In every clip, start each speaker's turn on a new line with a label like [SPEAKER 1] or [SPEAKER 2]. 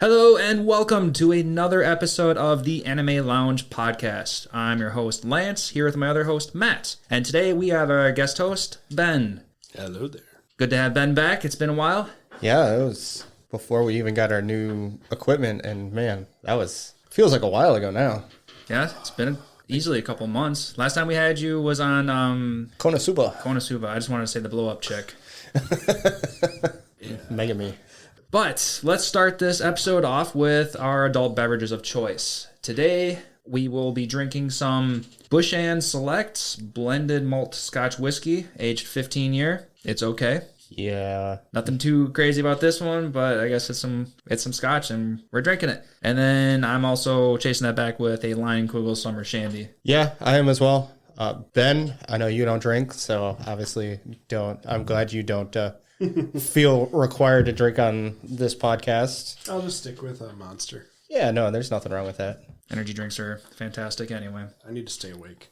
[SPEAKER 1] Hello and welcome to another episode of the Anime Lounge podcast. I'm your host Lance, here with my other host Matt. And today we have our guest host, Ben.
[SPEAKER 2] Hello there.
[SPEAKER 1] Good to have Ben back. It's been a while.
[SPEAKER 3] Yeah, it was before we even got our new equipment, and man, feels like a while ago now.
[SPEAKER 1] Yeah, it's been easily a couple months. Last time we had you was on Konosuba. I just wanted to say the blow up chick.
[SPEAKER 3] Mega me.
[SPEAKER 1] But let's start this episode off with our adult beverages of choice. Today, we will be drinking some Bushanan Selects blended malt Scotch whiskey, aged 15 year. It's okay.
[SPEAKER 3] Yeah.
[SPEAKER 1] Nothing too crazy about this one, but I guess it's some Scotch and we're drinking it. And then I'm also chasing that back with a Leinenkugel Summer Shandy.
[SPEAKER 3] Yeah, I am as well. Ben, I know you don't drink, so obviously don't. I'm glad you don't feel required to drink on this podcast.
[SPEAKER 2] I'll just stick with a Monster.
[SPEAKER 3] Yeah, no, there's nothing wrong with that.
[SPEAKER 1] Energy drinks are fantastic anyway.
[SPEAKER 2] I need to stay awake.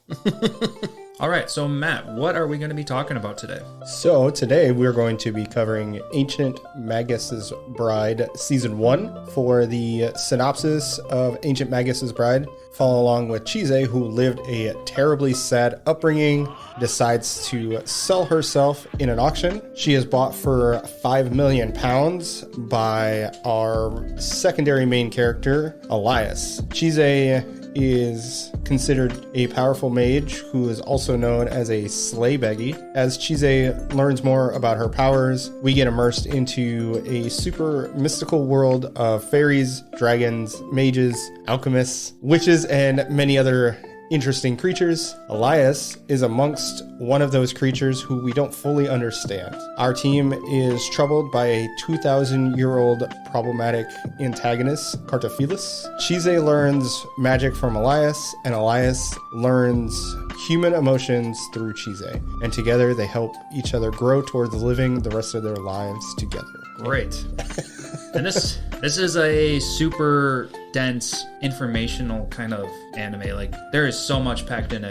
[SPEAKER 1] All right, so Matt, what are we going to be talking about today?
[SPEAKER 3] So today we're going to be covering Ancient Magus' Bride Season 1. For the synopsis of Ancient Magus' Bride, follow along with Chise, who lived a terribly sad upbringing, decides to sell herself in an auction. She is bought for £5 million by our secondary main character, Elias. Chise is considered a powerful mage who is also known as a sleigh beggy. As Chise learns more about her powers, we get immersed into a super mystical world of fairies, dragons, mages, alchemists, witches, and many other interesting creatures. Elias is amongst one of those creatures who we don't fully understand. Our team is troubled by a 2,000-year-old problematic antagonist, Cartophilus. Chise learns magic from Elias, and Elias learns human emotions through Chise. And together they help each other grow towards living the rest of their lives together.
[SPEAKER 1] Great. And this is a super dense, informational kind of anime. Like, there is so much packed into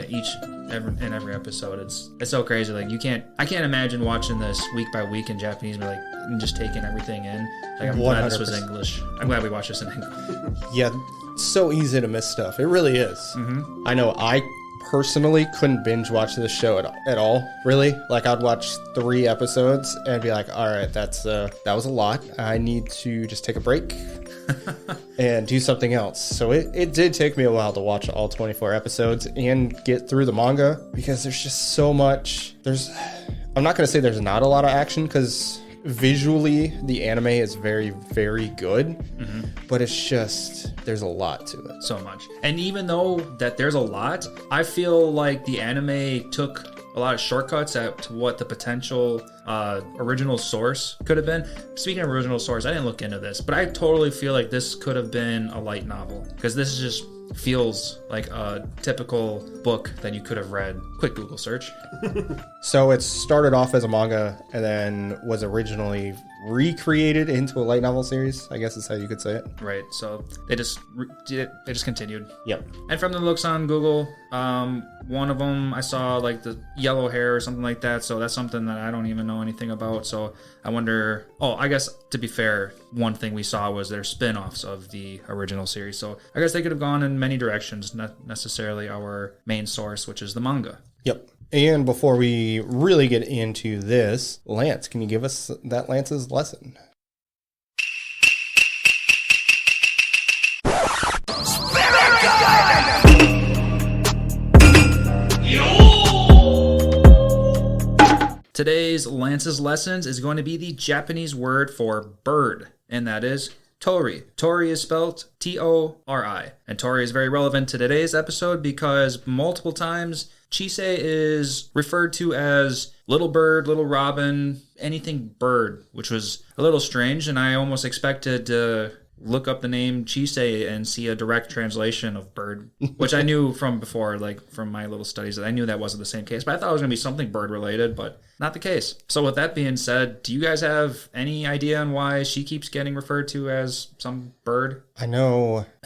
[SPEAKER 1] every episode. It's so crazy. Like, I can't imagine watching this week by week in Japanese, but and just taking everything in. Like, I'm glad this was English. I'm glad we watched this in English.
[SPEAKER 3] Yeah, it's so easy to miss stuff. It really is. Mm-hmm. I know I personally couldn't binge watch this show at all, really. Like, I'd watch 3 episodes and be like, all right, that was a lot. I need to just take a break and do something else. So it did take me a while to watch all 24 episodes and get through the manga, because there's just so much. I'm not going to say there's not a lot of action, because visually the anime is very, very good, but it's just, there's a lot to it.
[SPEAKER 1] So much. And even though that there's a lot, I feel like the anime took a lot of shortcuts at what the potential original source could have been. Speaking of original source, I didn't look into this, but I totally feel like this could have been a light novel, because this just feels like a typical book that you could have read. Quick Google search.
[SPEAKER 3] So it started off as a manga and then was originally recreated into a light novel series, I guess is how you could say it.
[SPEAKER 1] Right. So they just continued.
[SPEAKER 3] Yep.
[SPEAKER 1] And from the looks on Google, one of them I saw like the yellow hair or something like that. So that's something that I don't even know anything about. So I wonder. Oh, I guess to be fair, one thing we saw was their spin-offs of the original series. So I guess they could have gone in many directions, not necessarily our main source, which is the manga.
[SPEAKER 3] Yep. And before we really get into this, Lance, can you give us that Lance's lesson?
[SPEAKER 1] Today's Lance's lessons is going to be the Japanese word for bird, and that is Tori. Tori is spelled Tori, and Tori is very relevant to today's episode because multiple times Chise is referred to as little bird, little robin, anything bird, which was a little strange, and I almost expected to look up the name Chise and see a direct translation of bird, which I knew from before, like from my little studies, that I knew that wasn't the same case, but I thought it was going to be something bird related, but not the case. So with that being said, do you guys have any idea on why she keeps getting referred to as some bird?
[SPEAKER 3] I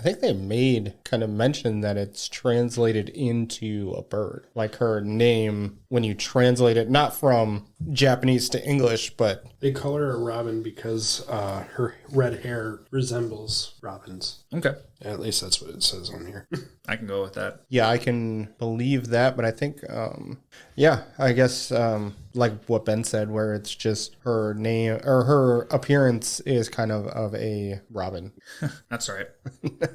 [SPEAKER 3] think they kind of mention that it's translated into a bird. Like her name, when you translate it, not from Japanese to English, but
[SPEAKER 2] They call her a robin because her red hair resembles robins.
[SPEAKER 1] Okay.
[SPEAKER 2] At least that's what it says on here.
[SPEAKER 1] I can go with that.
[SPEAKER 3] yeah, I can believe that. But I think, I guess like what Ben said, where it's just her name or her appearance is kind of a robin.
[SPEAKER 1] That's right.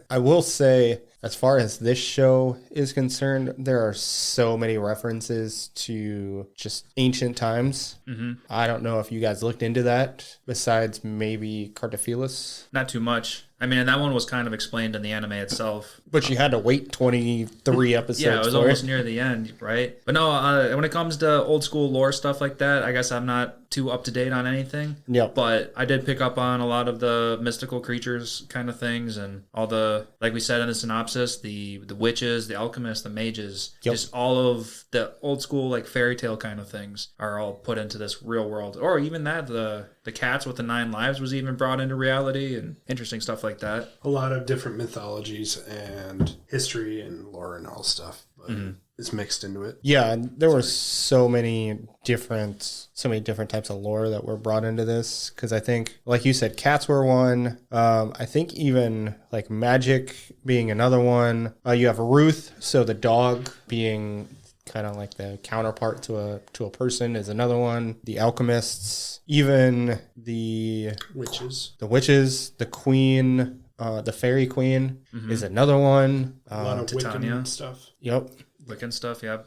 [SPEAKER 3] I will say, as far as this show is concerned, there are so many references to just ancient times. Mm-hmm. I don't know if you guys looked into that, besides maybe Cardophilus.
[SPEAKER 1] Not too much. I mean, and that one was kind of explained in the anime itself.
[SPEAKER 3] But you had to wait 23 episodes
[SPEAKER 1] Yeah, it was
[SPEAKER 3] for
[SPEAKER 1] almost
[SPEAKER 3] it.
[SPEAKER 1] near the end, right? But no, when it comes to old school lore stuff like that, I guess I'm not too up to date on anything.
[SPEAKER 3] Yep.
[SPEAKER 1] But I did pick up on a lot of the mystical creatures kind of things, and all the, like we said in the synopsis, the witches, the alchemists, the mages,
[SPEAKER 3] Yep.
[SPEAKER 1] just all of the old school like fairy tale kind of things are all put into this real world. Or even that, the cats with the 9 lives was even brought into reality, and interesting stuff like that.
[SPEAKER 2] A lot of different mythologies and history and lore and all stuff. But it's mixed into it.
[SPEAKER 3] Yeah, and there were so many different types of lore that were brought into this. Because I think, like you said, cats were one. I think even like magic being another one. You have Ruth, so the dog being kind of like the counterpart to a person is another one. The alchemists, even the
[SPEAKER 2] Witches.
[SPEAKER 3] the queen. The fairy queen is another one.
[SPEAKER 2] A lot of
[SPEAKER 1] Titania.
[SPEAKER 2] Wiccan stuff.
[SPEAKER 3] Yep.
[SPEAKER 1] Wiccan stuff, yeah.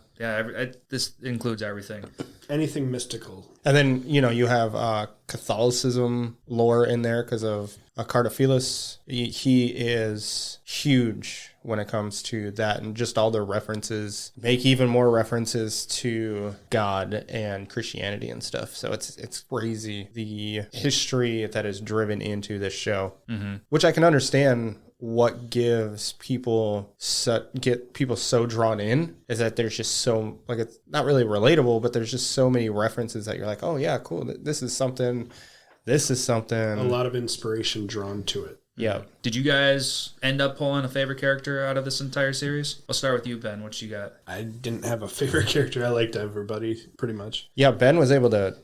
[SPEAKER 1] This includes everything.
[SPEAKER 2] Anything mystical.
[SPEAKER 3] And then, you have Catholicism lore in there because of Cardophilus. He is huge when it comes to that, and just all the references make even more references to God and Christianity and stuff. So it's crazy, the history that is driven into this show, which I can understand. What gives people get people so drawn in is that there's just so, like, it's not really relatable, but there's just so many references that you're like, oh yeah, cool, this is something.
[SPEAKER 2] A lot of inspiration drawn to it.
[SPEAKER 3] Yeah.
[SPEAKER 1] Did you guys end up pulling a favorite character out of this entire series? I'll start with you, Ben. What you got?
[SPEAKER 2] I didn't have a favorite character. I liked everybody pretty much.
[SPEAKER 3] Yeah, Ben was able to,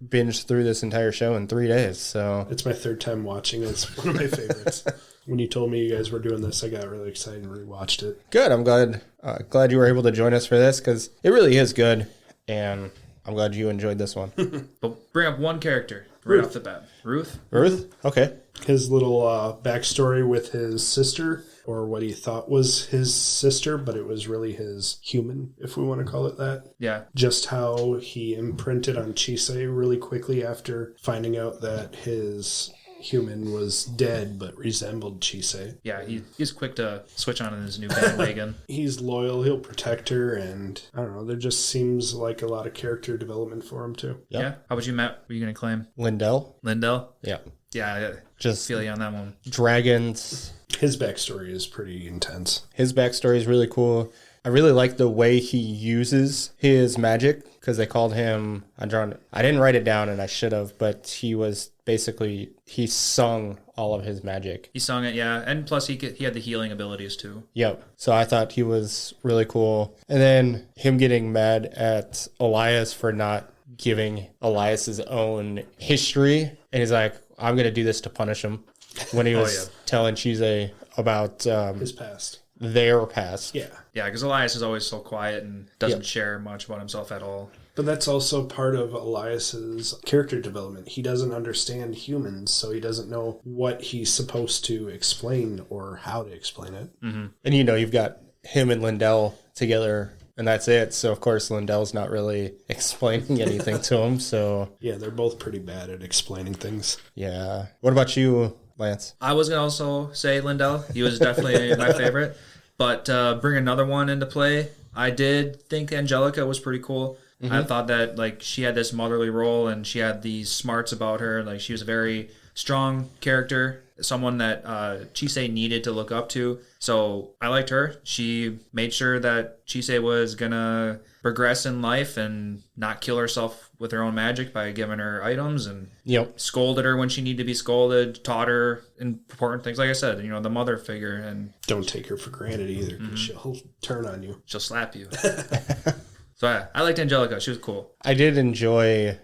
[SPEAKER 3] binge through this entire show in 3 days. So
[SPEAKER 2] It's my third time watching it. It's one of my favorites. When you told me you guys were doing this, I got really excited and rewatched it.
[SPEAKER 3] good. I'm glad you were able to join us for this because it really is good, and I'm glad you enjoyed this one.
[SPEAKER 1] But bring up one character right off the bat. Ruth?
[SPEAKER 3] Ruth? Okay.
[SPEAKER 2] His little backstory with his sister, or what he thought was his sister, but it was really his human, if we want to call it that.
[SPEAKER 1] Yeah.
[SPEAKER 2] Just how he imprinted on Chisei really quickly after finding out that his human was dead but resembled Chisei.
[SPEAKER 1] Yeah, he's quick to switch on his new bandwagon.
[SPEAKER 2] He's loyal, he'll protect her, and I don't know, there just seems like a lot of character development for him too.
[SPEAKER 3] Yep.
[SPEAKER 1] Yeah. How about you, Matt? What are you going to claim?
[SPEAKER 3] Lindell?
[SPEAKER 1] Lindell?
[SPEAKER 3] Yeah.
[SPEAKER 1] Yeah, I
[SPEAKER 3] Just
[SPEAKER 1] feel you on that one.
[SPEAKER 3] dragons.
[SPEAKER 2] His backstory is pretty intense.
[SPEAKER 3] His backstory is really cool. I really like the way he uses his magic because they called him, I didn't write it down and I should have, but he sung all of his magic.
[SPEAKER 1] He sung it, yeah. And plus he had the healing abilities too.
[SPEAKER 3] Yep. So I thought he was really cool. And then him getting mad at Elias for not giving Elias's own history. And he's like, I'm going to do this to punish him. When he was telling Chise about
[SPEAKER 2] His past.
[SPEAKER 3] their past.
[SPEAKER 2] Yeah.
[SPEAKER 1] Yeah, because Elias is always so quiet and doesn't share much about himself at all.
[SPEAKER 2] But that's also part of Elias's character development. He doesn't understand humans, so he doesn't know what he's supposed to explain or how to explain it.
[SPEAKER 3] Mm-hmm. And you've got him and Lindell together, and that's it. So, of course, Lindell's not really explaining anything to him. So,
[SPEAKER 2] Yeah, they're both pretty bad at explaining things.
[SPEAKER 3] yeah. What about you, Lance?
[SPEAKER 1] I was going to also say Lindell. He was definitely my favorite. But bring another one into play. I did think Angelica was pretty cool. Mm-hmm. I thought that she had this motherly role and she had these smarts about her. Like, she was a very strong character, someone that Chisei needed to look up to. So I liked her. She made sure that Chisei was going to progress in life and not kill herself with her own magic by giving her items, and scolded her when she needed to be scolded, taught her important things. Like I said, the mother figure. And
[SPEAKER 2] don't take her for granted either, because she'll turn on you.
[SPEAKER 1] She'll slap you. So yeah, I liked Angelica. She was cool.
[SPEAKER 3] I did enjoy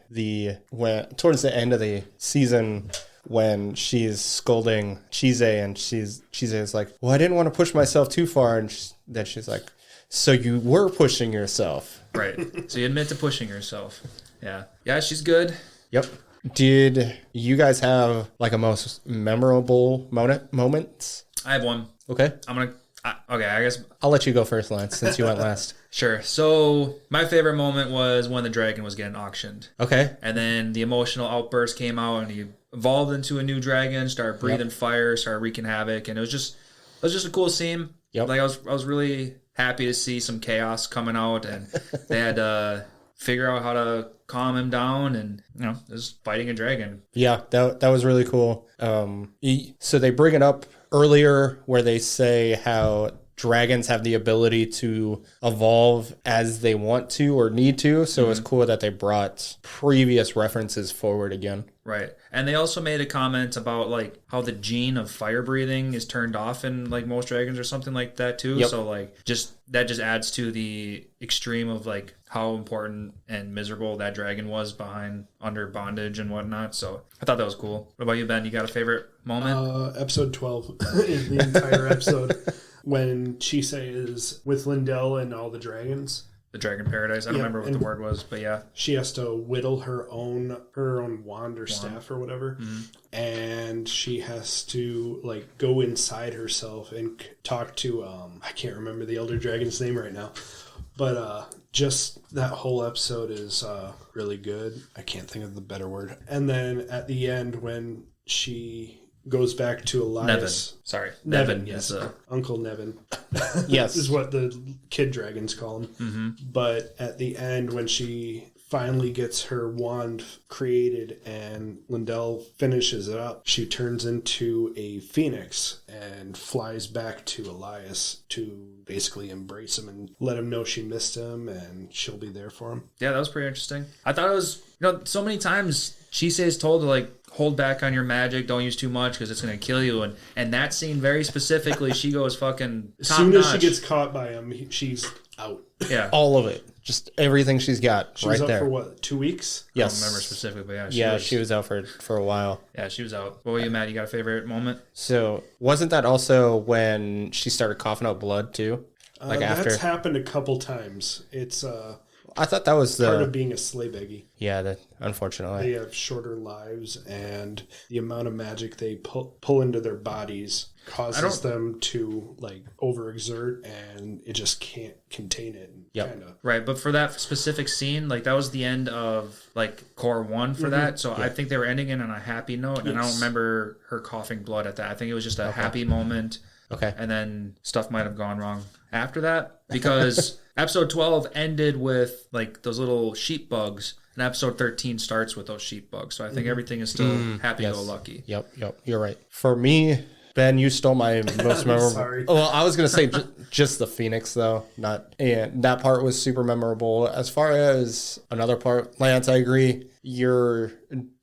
[SPEAKER 3] towards the end of the season when she's scolding Chise and Chise is like, well, I didn't want to push myself too far. And then she's like, so you were pushing yourself.
[SPEAKER 1] Right. So you admit to pushing yourself. Yeah. Yeah, she's good.
[SPEAKER 3] Yep. Did you guys have like a most memorable moments?
[SPEAKER 1] I have one.
[SPEAKER 3] Okay.
[SPEAKER 1] Okay, I guess
[SPEAKER 3] I'll let you go first, Lance, since you went last.
[SPEAKER 1] Sure. So my favorite moment was when the dragon was getting auctioned.
[SPEAKER 3] Okay.
[SPEAKER 1] And then the emotional outburst came out and he evolved into a new dragon, started breathing fire, started wreaking havoc, and it was just a cool scene.
[SPEAKER 3] Yep.
[SPEAKER 1] Like I was really happy to see some chaos coming out, and they had to figure out how to calm him down, and just fighting a dragon.
[SPEAKER 3] Yeah, that was really cool. So they bring it up earlier where they say how dragons have the ability to evolve as they want to or need to. So it was cool that they brought previous references forward again.
[SPEAKER 1] Right. And they also made a comment about like how the gene of fire breathing is turned off in like most dragons or something like that too.
[SPEAKER 3] Yep.
[SPEAKER 1] So like that just adds to the extreme of like how important and miserable that dragon was under bondage and whatnot. So I thought that was cool. What about you, Ben? You got a favorite moment?
[SPEAKER 2] Episode 12 is the entire episode when Chise is with Lindell and all the dragons.
[SPEAKER 1] The Dragon Paradise. I don't remember what the word was, but yeah.
[SPEAKER 2] She has to whittle her own wand or staff or whatever. Mm-hmm. And she has to like go inside herself and talk to I can't remember the elder dragon's name right now. But just that whole episode is really good. I can't think of the better word. And then at the end when she goes back to Elias.
[SPEAKER 1] Nevin.
[SPEAKER 2] Yes. Uncle Nevin.
[SPEAKER 3] Yes.
[SPEAKER 2] Is what the kid dragons call him. Mm-hmm. But at the end, when she finally gets her wand created and Lindell finishes it up, she turns into a phoenix and flies back to Elias to basically embrace him and let him know she missed him and she'll be there for him.
[SPEAKER 1] Yeah, that was pretty interesting. I thought it was, so many times Chise is told to like hold back on your magic, don't use too much because it's going to kill you. And that scene very specifically, she goes fucking top
[SPEAKER 2] As soon as
[SPEAKER 1] notch.
[SPEAKER 2] she gets caught by him, she's out.
[SPEAKER 1] Yeah.
[SPEAKER 3] All of it. Just everything she's got
[SPEAKER 2] She was
[SPEAKER 3] right
[SPEAKER 2] up
[SPEAKER 3] there.
[SPEAKER 2] for what, 2 weeks?
[SPEAKER 3] Yes.
[SPEAKER 1] I don't remember specifically, but
[SPEAKER 3] she was out for a while.
[SPEAKER 1] Yeah, she was out. What about you, Matt? You got a favorite moment?
[SPEAKER 3] So wasn't that also when she started coughing out blood too? Like after
[SPEAKER 2] That's happened a couple times. It's
[SPEAKER 3] I thought that was
[SPEAKER 2] part of being a sleigh beggy.
[SPEAKER 3] Yeah, unfortunately.
[SPEAKER 2] They have shorter lives, and the amount of magic they pull into their bodies causes them to like overexert, and it just can't contain it. Kinda.
[SPEAKER 1] Right, but for that specific scene, like that was the end of like core 1 for that. So I think they were ending it on a happy note, and I don't remember her coughing blood at that. I think it was just a happy moment.
[SPEAKER 3] Okay.
[SPEAKER 1] And then stuff might have gone wrong after that because episode 12 ended with like those little sheep bugs, and episode 13 starts with those sheep bugs. So I think everything is still happy-go-lucky.
[SPEAKER 3] Yep. You're right. For me, Ben, you stole my most memorable.
[SPEAKER 2] Sorry.
[SPEAKER 3] Well, I was gonna say just the Phoenix though, and that part was super memorable. As far as another part, Lance, I agree.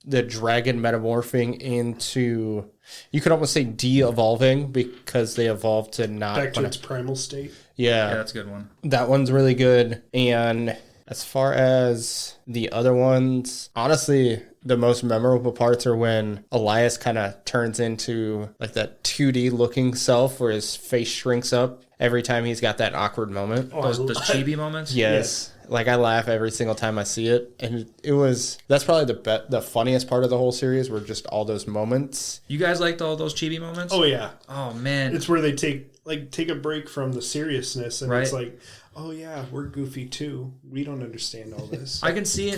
[SPEAKER 3] The dragon metamorphing into, you could almost say de-evolving because they evolved to not
[SPEAKER 2] back to its primal state.
[SPEAKER 1] Yeah, that's a good one.
[SPEAKER 3] That one's really good. And as far as the other ones, honestly, the most memorable parts are when Elias kind of turns into like that 2D looking self where his face shrinks up every time he's got that awkward moment.
[SPEAKER 1] Those chibi moments?
[SPEAKER 3] Yes. Like I laugh every single time I see it. And that's probably the funniest part of the whole series were just all those moments.
[SPEAKER 1] You guys liked all those chibi moments?
[SPEAKER 2] Oh, yeah.
[SPEAKER 1] Oh, man.
[SPEAKER 2] It's where they take a break from the seriousness, and it's like, oh yeah, we're goofy too. We don't understand all this.
[SPEAKER 1] I can see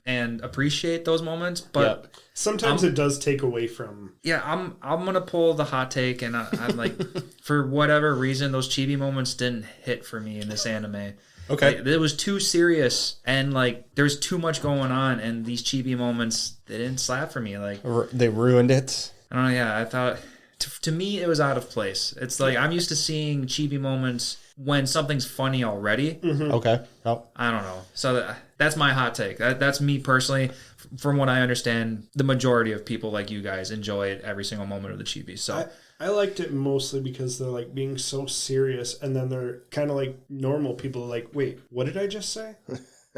[SPEAKER 1] and appreciate those moments, but
[SPEAKER 2] sometimes it does take away from.
[SPEAKER 1] Yeah, I'm gonna pull the hot take, and I'm like, for whatever reason, those chibi moments didn't hit for me in this anime.
[SPEAKER 3] Okay,
[SPEAKER 1] like, it was too serious, and like there's too much going on, and these chibi moments they didn't slap for me. Like
[SPEAKER 3] they ruined it.
[SPEAKER 1] I don't know. Yeah, I thought. To me, it was out of place. It's like I'm used to seeing chibi moments when something's funny already.
[SPEAKER 3] Mm-hmm. Okay. Oh.
[SPEAKER 1] I don't know. So that's my hot take. That's me personally. From what I understand, the majority of people like you guys enjoy every single moment of the chibi. So
[SPEAKER 2] I liked it mostly because they're like being so serious, and then they're kind of like normal people are like, wait, what did I just say?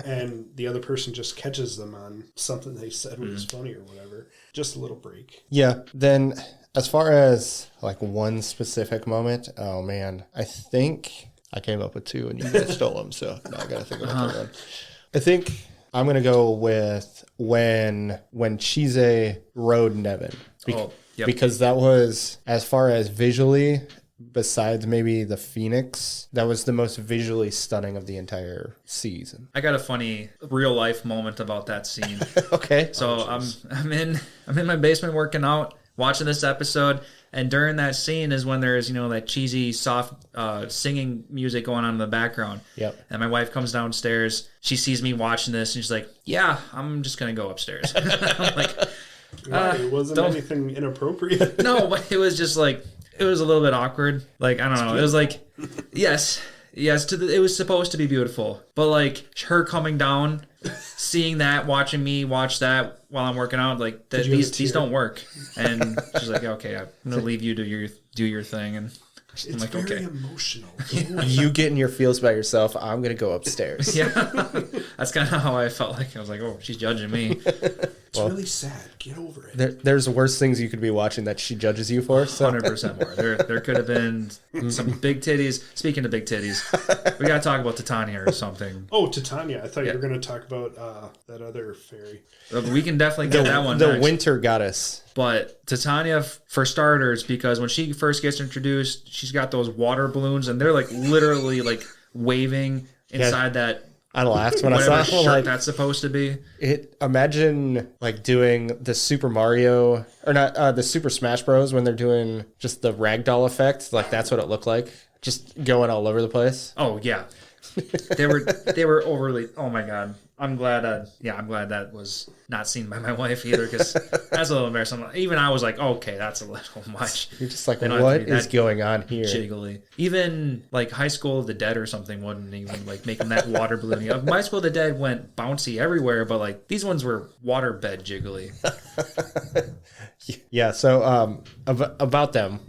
[SPEAKER 2] And the other person just catches them on something they said was funny or whatever. Just a little break.
[SPEAKER 3] Yeah. Then as far as like one specific moment, oh man, I think I came up with two and you guys stole them. So now I got to think of a third one. I think I'm going to go with when Chise rode Nevin. Because that was, as far as visually, besides maybe the Phoenix, that was the most visually stunning of the entire season.
[SPEAKER 1] I got a funny real life moment about that scene.
[SPEAKER 3] Okay.
[SPEAKER 1] So I'm in my basement working out, watching this episode, and during that scene is when there's, that cheesy soft singing music going on in the background.
[SPEAKER 3] Yep.
[SPEAKER 1] And my wife comes downstairs, she sees me watching this, and she's like, "Yeah, I'm just gonna go upstairs." I'm like,
[SPEAKER 2] it wasn't anything inappropriate.
[SPEAKER 1] No, but it was just like, it was a little bit awkward. Like, I don't know. It was like, yes, it was supposed to be beautiful. But like her coming down, seeing that, watching me watch that while I'm working out, like these don't work. And she's like, okay, I'm gonna leave you to do your thing. And I'm like,
[SPEAKER 2] very
[SPEAKER 1] okay.
[SPEAKER 2] emotional.
[SPEAKER 3] You get in your feels by yourself. I'm going to go upstairs.
[SPEAKER 1] Yeah. That's kind of how I felt like. I was like, oh, she's judging me.
[SPEAKER 2] It's really sad. Get over it.
[SPEAKER 3] There's worse things you could be watching that she judges you for. So.
[SPEAKER 1] 100% more. There could have been some big titties. Speaking of big titties, we got to talk about Titania or something.
[SPEAKER 2] Oh, Titania. I thought you were going to talk about that other fairy.
[SPEAKER 1] We can definitely get that one
[SPEAKER 3] The
[SPEAKER 1] next.
[SPEAKER 3] winter goddess.
[SPEAKER 1] But Titania, for starters, because when she first gets introduced, she's got those water balloons, and they're like literally like waving inside that.
[SPEAKER 3] I laughed when I saw
[SPEAKER 1] whatever
[SPEAKER 3] it.
[SPEAKER 1] shirt
[SPEAKER 3] Like,
[SPEAKER 1] that's supposed to be.
[SPEAKER 3] Imagine like doing the Super Mario or not the Super Smash Bros. When they're doing just the ragdoll effect. Like that's what it looked like, just going all over the place.
[SPEAKER 1] Oh yeah, they were overly. Oh my god. I'm glad that was not seen by my wife either, because that's a little embarrassing. Even I was like, okay, that's a little much.
[SPEAKER 3] You're just like, what is going on here?
[SPEAKER 1] Jiggly. Even like High School of the Dead or something wouldn't even like make them that water balloony. My School of the Dead went bouncy everywhere, but like these ones were water bed jiggly.
[SPEAKER 3] Yeah. So about them,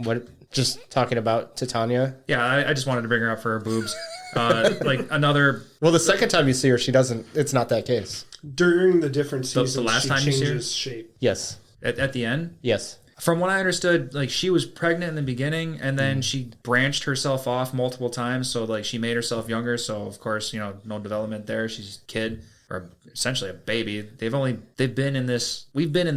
[SPEAKER 3] just talking about Titania.
[SPEAKER 1] Yeah, I just wanted to bring her up for her boobs. Like another.
[SPEAKER 3] Well, the second time you see her, she doesn't. It's not that case.
[SPEAKER 2] During the different seasons,
[SPEAKER 1] the last
[SPEAKER 2] she
[SPEAKER 1] time you see her?
[SPEAKER 2] changes shape.
[SPEAKER 3] Yes.
[SPEAKER 1] At the end?
[SPEAKER 3] Yes.
[SPEAKER 1] From what I understood, like she was pregnant in the beginning, and then she branched herself off multiple times. So like she made herself younger. So of course, no development there. She's a kid, or essentially a baby. We've been in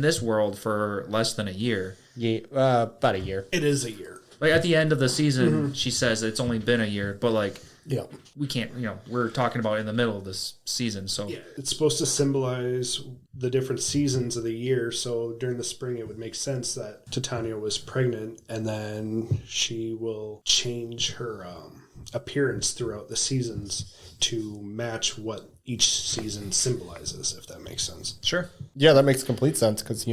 [SPEAKER 1] this world for less than a year.
[SPEAKER 3] Yeah, about a year.
[SPEAKER 2] It is a year.
[SPEAKER 1] Like at the end of the season, she says it's only been a year, but like.
[SPEAKER 3] Yeah.
[SPEAKER 1] We can't, we're talking about in the middle of this season, so.
[SPEAKER 2] Yeah, it's supposed to symbolize the different seasons of the year, so during the spring it would make sense that Titania was pregnant, and then she will change her appearance throughout the seasons to match what each season symbolizes, if that makes sense.
[SPEAKER 1] Sure.
[SPEAKER 3] Yeah, that makes complete sense, because,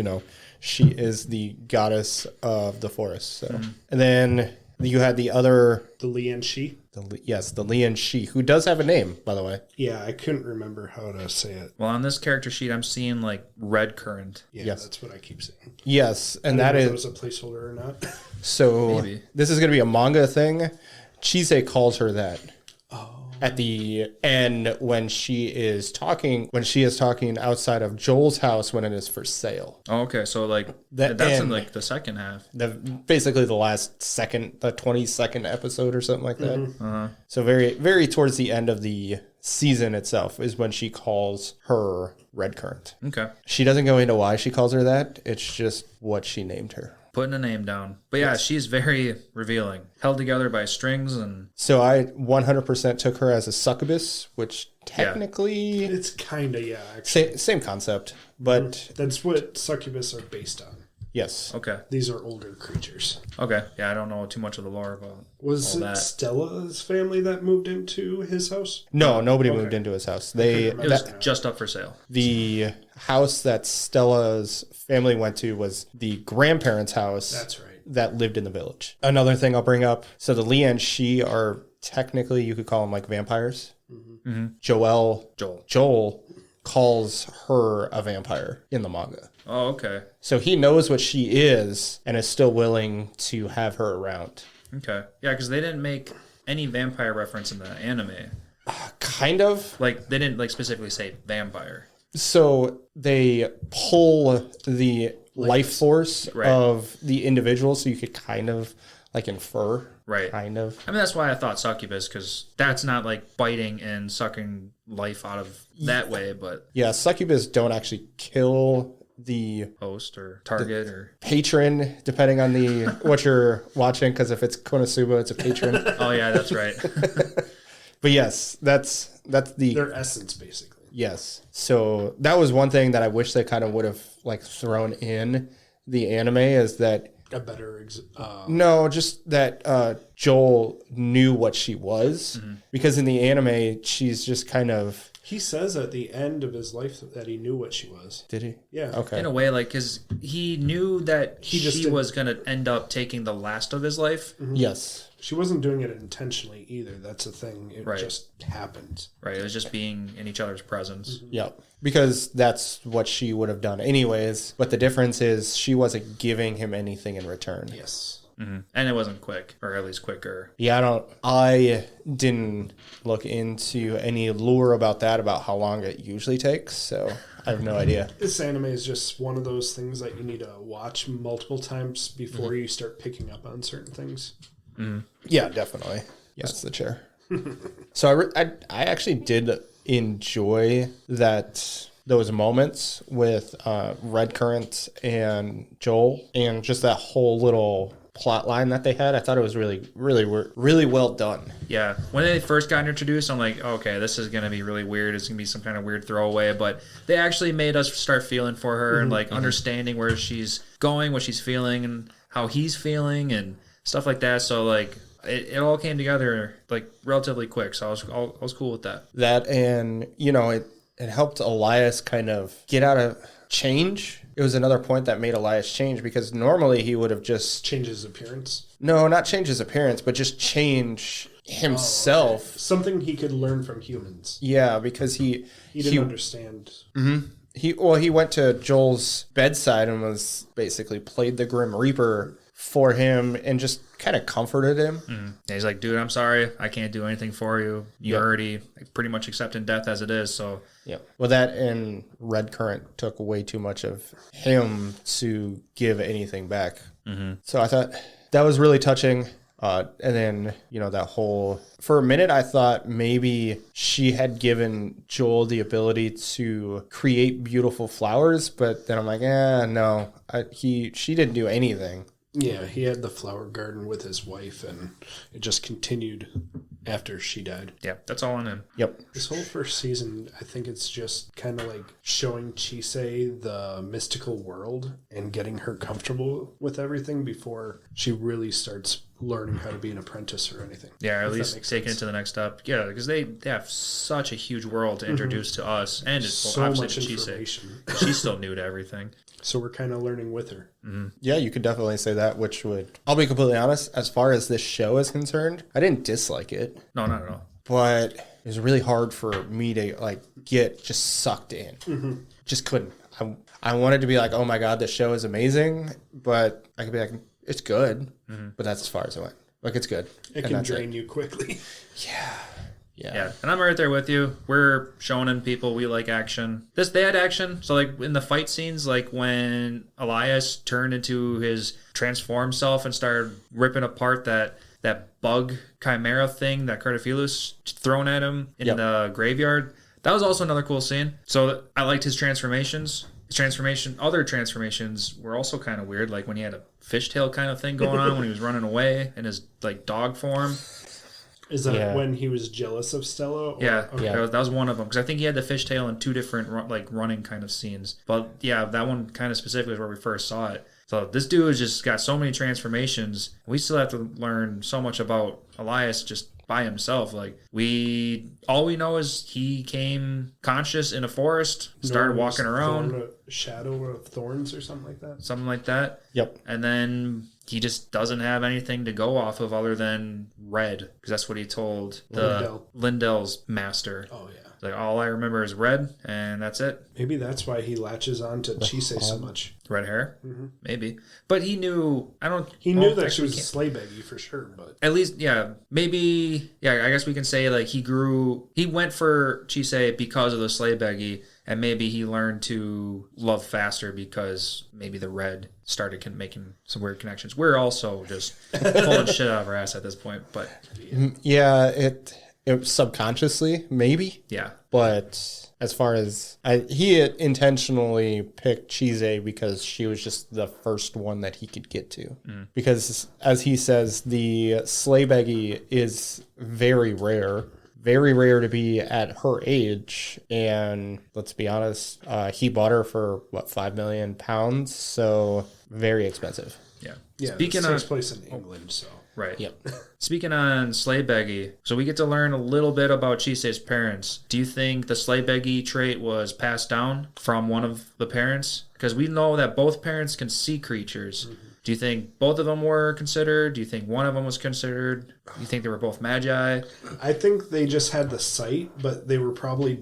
[SPEAKER 3] she is the goddess of the forest. So. And then you had the other...
[SPEAKER 2] The Lian Shi?
[SPEAKER 3] The Lian Shi, who does have a name, by the way.
[SPEAKER 2] Yeah, I couldn't remember how to say it.
[SPEAKER 1] Well, on this character sheet, I'm seeing like red currant.
[SPEAKER 2] Yeah,
[SPEAKER 3] yes.
[SPEAKER 2] That's what I keep saying.
[SPEAKER 3] Yes, and
[SPEAKER 2] I
[SPEAKER 3] that
[SPEAKER 2] don't know
[SPEAKER 3] is...
[SPEAKER 2] if it was a placeholder or not.
[SPEAKER 3] So,
[SPEAKER 1] Maybe.
[SPEAKER 3] This is going to be a manga thing. Chise calls her that. At the end, when she is talking outside of Joel's house when it is for sale.
[SPEAKER 1] Oh, okay. So like
[SPEAKER 3] The
[SPEAKER 1] that's in
[SPEAKER 3] end.
[SPEAKER 1] like the second half.
[SPEAKER 3] Basically the last the 22nd episode or something like that. So very, very towards the end of the season itself is when she calls her red currant.
[SPEAKER 1] Okay.
[SPEAKER 3] She doesn't go into why she calls her that. It's just what she named her.
[SPEAKER 1] Putting a name down. But yeah, she's very revealing. Held together by strings and...
[SPEAKER 3] So I 100% took her as a succubus, which technically...
[SPEAKER 2] It's kind of, yeah, actually.
[SPEAKER 3] Same concept, but...
[SPEAKER 2] That's what succubus are based on.
[SPEAKER 3] Yes.
[SPEAKER 1] Okay.
[SPEAKER 2] These are older creatures.
[SPEAKER 1] Okay. Yeah, I don't know too much of the lore about
[SPEAKER 2] Was
[SPEAKER 1] all
[SPEAKER 2] it
[SPEAKER 1] that.
[SPEAKER 2] Stella's family that moved into his house?
[SPEAKER 3] No, nobody moved into his house.
[SPEAKER 1] It was just up for sale.
[SPEAKER 3] The house that Stella's family went to was the grandparents' house.
[SPEAKER 2] That's right.
[SPEAKER 3] That lived in the village. Another thing I'll bring up. So the Lian Shi are technically, you could call them like vampires.
[SPEAKER 1] Mm-hmm.
[SPEAKER 3] Joel calls her a vampire in the manga.
[SPEAKER 1] Oh, okay.
[SPEAKER 3] So he knows what she is and is still willing to have her around.
[SPEAKER 1] Okay. Yeah, because they didn't make any vampire reference in the anime.
[SPEAKER 3] Kind of.
[SPEAKER 1] Like, they didn't, like, specifically say vampire.
[SPEAKER 3] So they pull the life force of the individual, so you could kind of, like, infer.
[SPEAKER 1] Right.
[SPEAKER 3] Kind of.
[SPEAKER 1] I mean, that's why I thought succubus, because that's not, like, biting and sucking life out of that way, but...
[SPEAKER 3] Yeah, succubus don't actually kill the
[SPEAKER 1] host or target or
[SPEAKER 3] patron, depending on the what you're watching, because if it's Konosuba, it's a patron.
[SPEAKER 1] Oh, yeah, that's right.
[SPEAKER 3] But yes, that's the...
[SPEAKER 2] Their essence, basically.
[SPEAKER 3] Yes. So that was one thing that I wish they kind of would have like thrown in the anime, is that
[SPEAKER 2] a better
[SPEAKER 3] no, just that Joel knew what she was, because in the anime she's just kind of...
[SPEAKER 2] He says at the end of his life that he knew what she was.
[SPEAKER 3] Did he?
[SPEAKER 2] Yeah.
[SPEAKER 3] Okay.
[SPEAKER 1] In a way, like, because he knew that she was going to end up taking the last of his life.
[SPEAKER 2] Mm-hmm.
[SPEAKER 3] Yes.
[SPEAKER 2] She wasn't doing it intentionally either. That's the thing. It just happened.
[SPEAKER 1] Right. It was just being in each other's presence.
[SPEAKER 2] Mm-hmm.
[SPEAKER 3] Yeah. Because that's what she would have done anyways. But the difference is she wasn't giving him anything in return.
[SPEAKER 2] Yes.
[SPEAKER 1] Mm-hmm. And it wasn't quick, or at least quicker.
[SPEAKER 3] Yeah, I didn't look into any lore about that, about how long it usually takes. So I have no idea.
[SPEAKER 2] This anime is just one of those things that you need to watch multiple times before you start picking up on certain things.
[SPEAKER 1] Mm-hmm.
[SPEAKER 3] Yeah, definitely. Yes, the chair. So I actually did enjoy those moments with Red Currant and Joel, and just that whole little plot line that they had. I thought it was really, really, really well done.
[SPEAKER 1] Yeah. When they first got introduced, I'm like, okay, this is going to be really weird. It's going to be some kind of weird throwaway. But they actually made us start feeling for her and like understanding where she's going, what she's feeling, and how he's feeling and stuff like that. So like it all came together like relatively quick. So I was cool with that.
[SPEAKER 3] That, and it helped Elias kind of get out of change. It was another point that made Elias change, because normally he would have just...
[SPEAKER 2] Change his appearance?
[SPEAKER 3] No, not change his appearance, but just change himself.
[SPEAKER 2] Oh, okay. Something he could learn from humans.
[SPEAKER 3] Yeah, because he
[SPEAKER 2] didn't understand.
[SPEAKER 3] Mm-hmm. He went to Joel's bedside and was basically played the Grim Reaper for him and just kind of comforted him.
[SPEAKER 1] Mm-hmm. Yeah, he's like, dude, I'm sorry. I can't do anything for you. You already pretty much accepting death as it is, so...
[SPEAKER 3] Yeah. Well, that and Red Currant took way too much of him to give anything back. Mm-hmm. So I thought that was really touching. And then, that whole... For a minute, I thought maybe she had given Joel the ability to create beautiful flowers, but then I'm like, no. She didn't do anything.
[SPEAKER 2] Yeah, he had the flower garden with his wife, and it just continued after she died.
[SPEAKER 1] Yeah, that's all on him.
[SPEAKER 3] Yep.
[SPEAKER 2] This whole first season, I think it's just kind of like showing Chisei the mystical world and getting her comfortable with everything before she really starts learning how to be an apprentice or anything.
[SPEAKER 1] Yeah, or at least taking it to the next step. Yeah, because they have such a huge world to introduce to us, and it's
[SPEAKER 2] so much
[SPEAKER 1] to
[SPEAKER 2] information.
[SPEAKER 1] Chisei. She's still new to everything.
[SPEAKER 2] So we're kind of learning with her.
[SPEAKER 3] Mm-hmm. Yeah, you could definitely say that, which would... I'll be completely honest, as far as this show is concerned, I didn't dislike it.
[SPEAKER 1] No, not at all.
[SPEAKER 3] But it was really hard for me to, get just sucked in. Mm-hmm. Just couldn't. I wanted to be like, oh my God, this show is amazing, but I could be like, it's good, but that's as far as it went. It's good.
[SPEAKER 2] It can drain you quickly.
[SPEAKER 1] Yeah, and I'm right there with you. We're shonen people. We like action. They had action. So, in the fight scenes, when Elias turned into his transformed self and started ripping apart that bug chimera thing that Cardophilus thrown at him in the graveyard, that was also another cool scene. So, I liked his transformations. Other transformations were also kind of weird, like when he had a fishtail kind of thing going on when he was running away in his, dog form.
[SPEAKER 2] Is that when he was jealous of Stella?
[SPEAKER 1] Okay. That was one of them. Because I think he had the fishtail in two different running kind of scenes. But yeah, that one kind of specifically is where we first saw it. So this dude has just got so many transformations. We still have to learn so much about Elias just by himself. All we know is he came conscious in a forest, started walking around.
[SPEAKER 2] A shadow of thorns or something like that.
[SPEAKER 1] Something like that.
[SPEAKER 3] Yep.
[SPEAKER 1] And then he just doesn't have anything to go off of other than red, because that's what he told Lindell's master.
[SPEAKER 2] Oh, yeah.
[SPEAKER 1] Like, all I remember is red, and that's it.
[SPEAKER 2] Maybe that's why he latches on to Chisei so much.
[SPEAKER 1] Red hair? Mm-hmm. Maybe. But he knew,
[SPEAKER 2] He knew that she was a slave baggy for sure, but...
[SPEAKER 1] At least, yeah, maybe, yeah, I guess we can say, like, he went for Chisei because of the slave baggy, and maybe he learned to love faster because maybe the red started making some weird connections. We're also just pulling shit out of our ass at this point, but...
[SPEAKER 3] Yeah, it subconsciously, maybe.
[SPEAKER 1] Yeah.
[SPEAKER 3] But as far as... he had intentionally picked Chisei because she was just the first one that he could get to. Mm. Because, as he says, the sleigh beggy is very rare. Very rare to be at her age. And let's be honest, he bought her for, what, 5 million pounds? So, very expensive.
[SPEAKER 1] Yeah.
[SPEAKER 2] Yeah, speaking of... place in England, so...
[SPEAKER 1] Right.
[SPEAKER 3] Yep.
[SPEAKER 1] Speaking on sleigh beggy, so we get to learn a little bit about Chisei's parents. Do you think the sleigh beggy trait was passed down from one of the parents? Because we know that both parents can see creatures. Mm-hmm. Do you think both of them were considered? Do you think one of them was considered? Do you think they were both magi?
[SPEAKER 2] I think they just had the sight, but they were probably...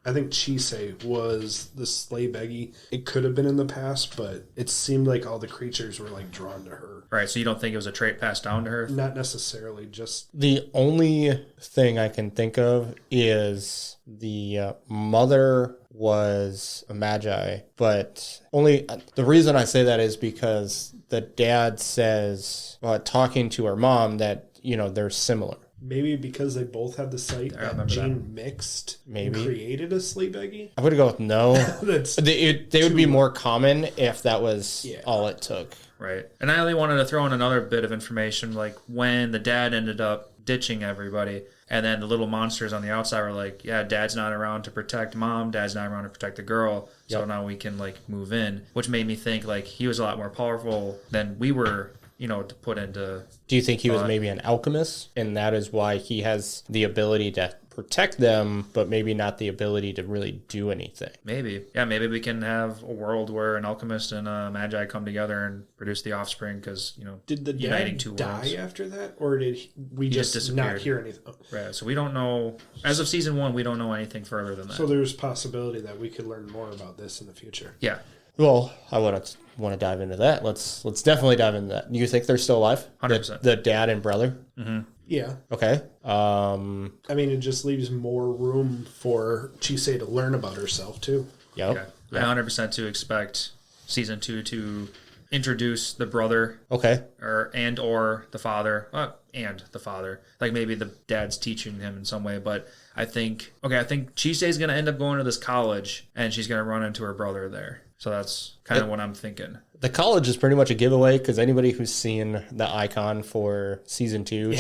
[SPEAKER 2] I think Chisei was the sleigh beggy. It could have been in the past, but it seemed like all the creatures were like drawn to her.
[SPEAKER 1] Right, so you don't think it was a trait passed down to her?
[SPEAKER 2] Not necessarily, just...
[SPEAKER 3] The only thing I can think of is the mother was a magi, but only... The reason I say that is because the dad says, talking to her mom, that, you know, they're similar.
[SPEAKER 2] Maybe because they both had the sight that gene mixed and created a sleigh beggy?
[SPEAKER 3] I would go with no. They would be more common if that was all it took.
[SPEAKER 1] Right. And I only wanted to throw in another bit of information, like when the dad ended up ditching everybody, and then the little monsters on the outside were like, yeah, dad's not around to protect mom, dad's not around to protect the girl, so now we can, like, move in, which made me think, like, he was a lot more powerful than we were, you know, to put into...
[SPEAKER 3] Do you think he was maybe an alchemist, and that is why he has the ability to protect them, but maybe not the ability to really do anything?
[SPEAKER 1] Maybe. Yeah, maybe we can have a world where an alchemist and a magi come together and produce the offspring because, you know,
[SPEAKER 2] did the
[SPEAKER 1] uniting
[SPEAKER 2] dad
[SPEAKER 1] two
[SPEAKER 2] die
[SPEAKER 1] worlds.
[SPEAKER 2] After that? Or did we just not hear anything?
[SPEAKER 1] Right, so we don't know. As of season 1, we don't know anything further than that.
[SPEAKER 2] So there's possibility that we could learn more about this in the future.
[SPEAKER 1] Yeah.
[SPEAKER 3] Well, I want to dive into that. Let's definitely dive into that. Do you think they're still alive?
[SPEAKER 1] 100%.
[SPEAKER 3] The dad and brother?
[SPEAKER 2] Mm-hmm. Yeah.
[SPEAKER 3] Okay.
[SPEAKER 2] I mean, it just leaves more room for Chisei to learn about herself, too.
[SPEAKER 3] Yep.
[SPEAKER 1] Yeah. I 100% to expect season 2 to introduce the brother.
[SPEAKER 3] Okay.
[SPEAKER 1] Or the father. And the father. Like, maybe the dad's teaching him in some way, but I think Chisei's going to end up going to this college, and she's going to run into her brother there. So that's kind of what I'm thinking.
[SPEAKER 3] The college is pretty much a giveaway because anybody who's seen the icon for season 2,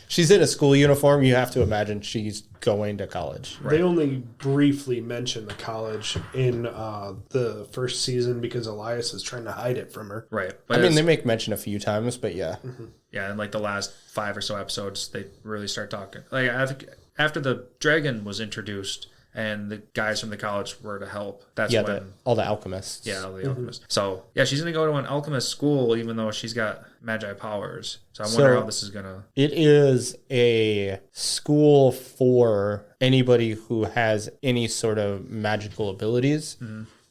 [SPEAKER 3] she's in a school uniform. You have to imagine she's going to college.
[SPEAKER 2] Right. They only briefly mention the college in the first season because Elias is trying to hide it from her.
[SPEAKER 1] Right.
[SPEAKER 3] But they make mention a few times, but yeah.
[SPEAKER 2] Mm-hmm.
[SPEAKER 1] Yeah, and like the last 5 or so episodes, they really start talking. Like after the dragon was introduced and the guys from the college were to help, that's when...
[SPEAKER 3] all the alchemists.
[SPEAKER 1] Yeah, all the alchemists. So, yeah, she's going to go to an alchemist school even though she's got magi powers. So I wonder how this is going to...
[SPEAKER 3] It is a school for anybody who has any sort of magical abilities,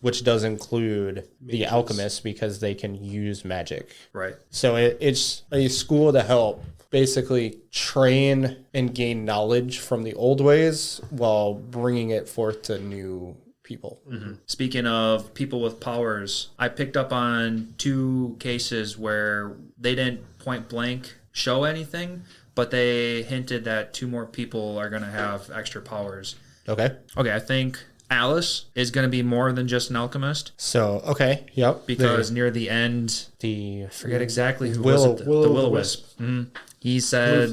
[SPEAKER 3] which does include the alchemists because they can use magic.
[SPEAKER 1] Right.
[SPEAKER 3] So it's a school to help basically train and gain knowledge from the old ways while bringing it forth to new people.
[SPEAKER 1] Mm-hmm. Speaking of people with powers, I picked up on 2 cases where they didn't point blank show anything, but they hinted that 2 more people are going to have extra powers.
[SPEAKER 3] Okay,
[SPEAKER 1] I think Alice is going to be more than just an alchemist.
[SPEAKER 3] So, okay, yep.
[SPEAKER 1] Because near the end, I forget exactly who was it. The Will-O-Wisp. Mm-hmm. He said,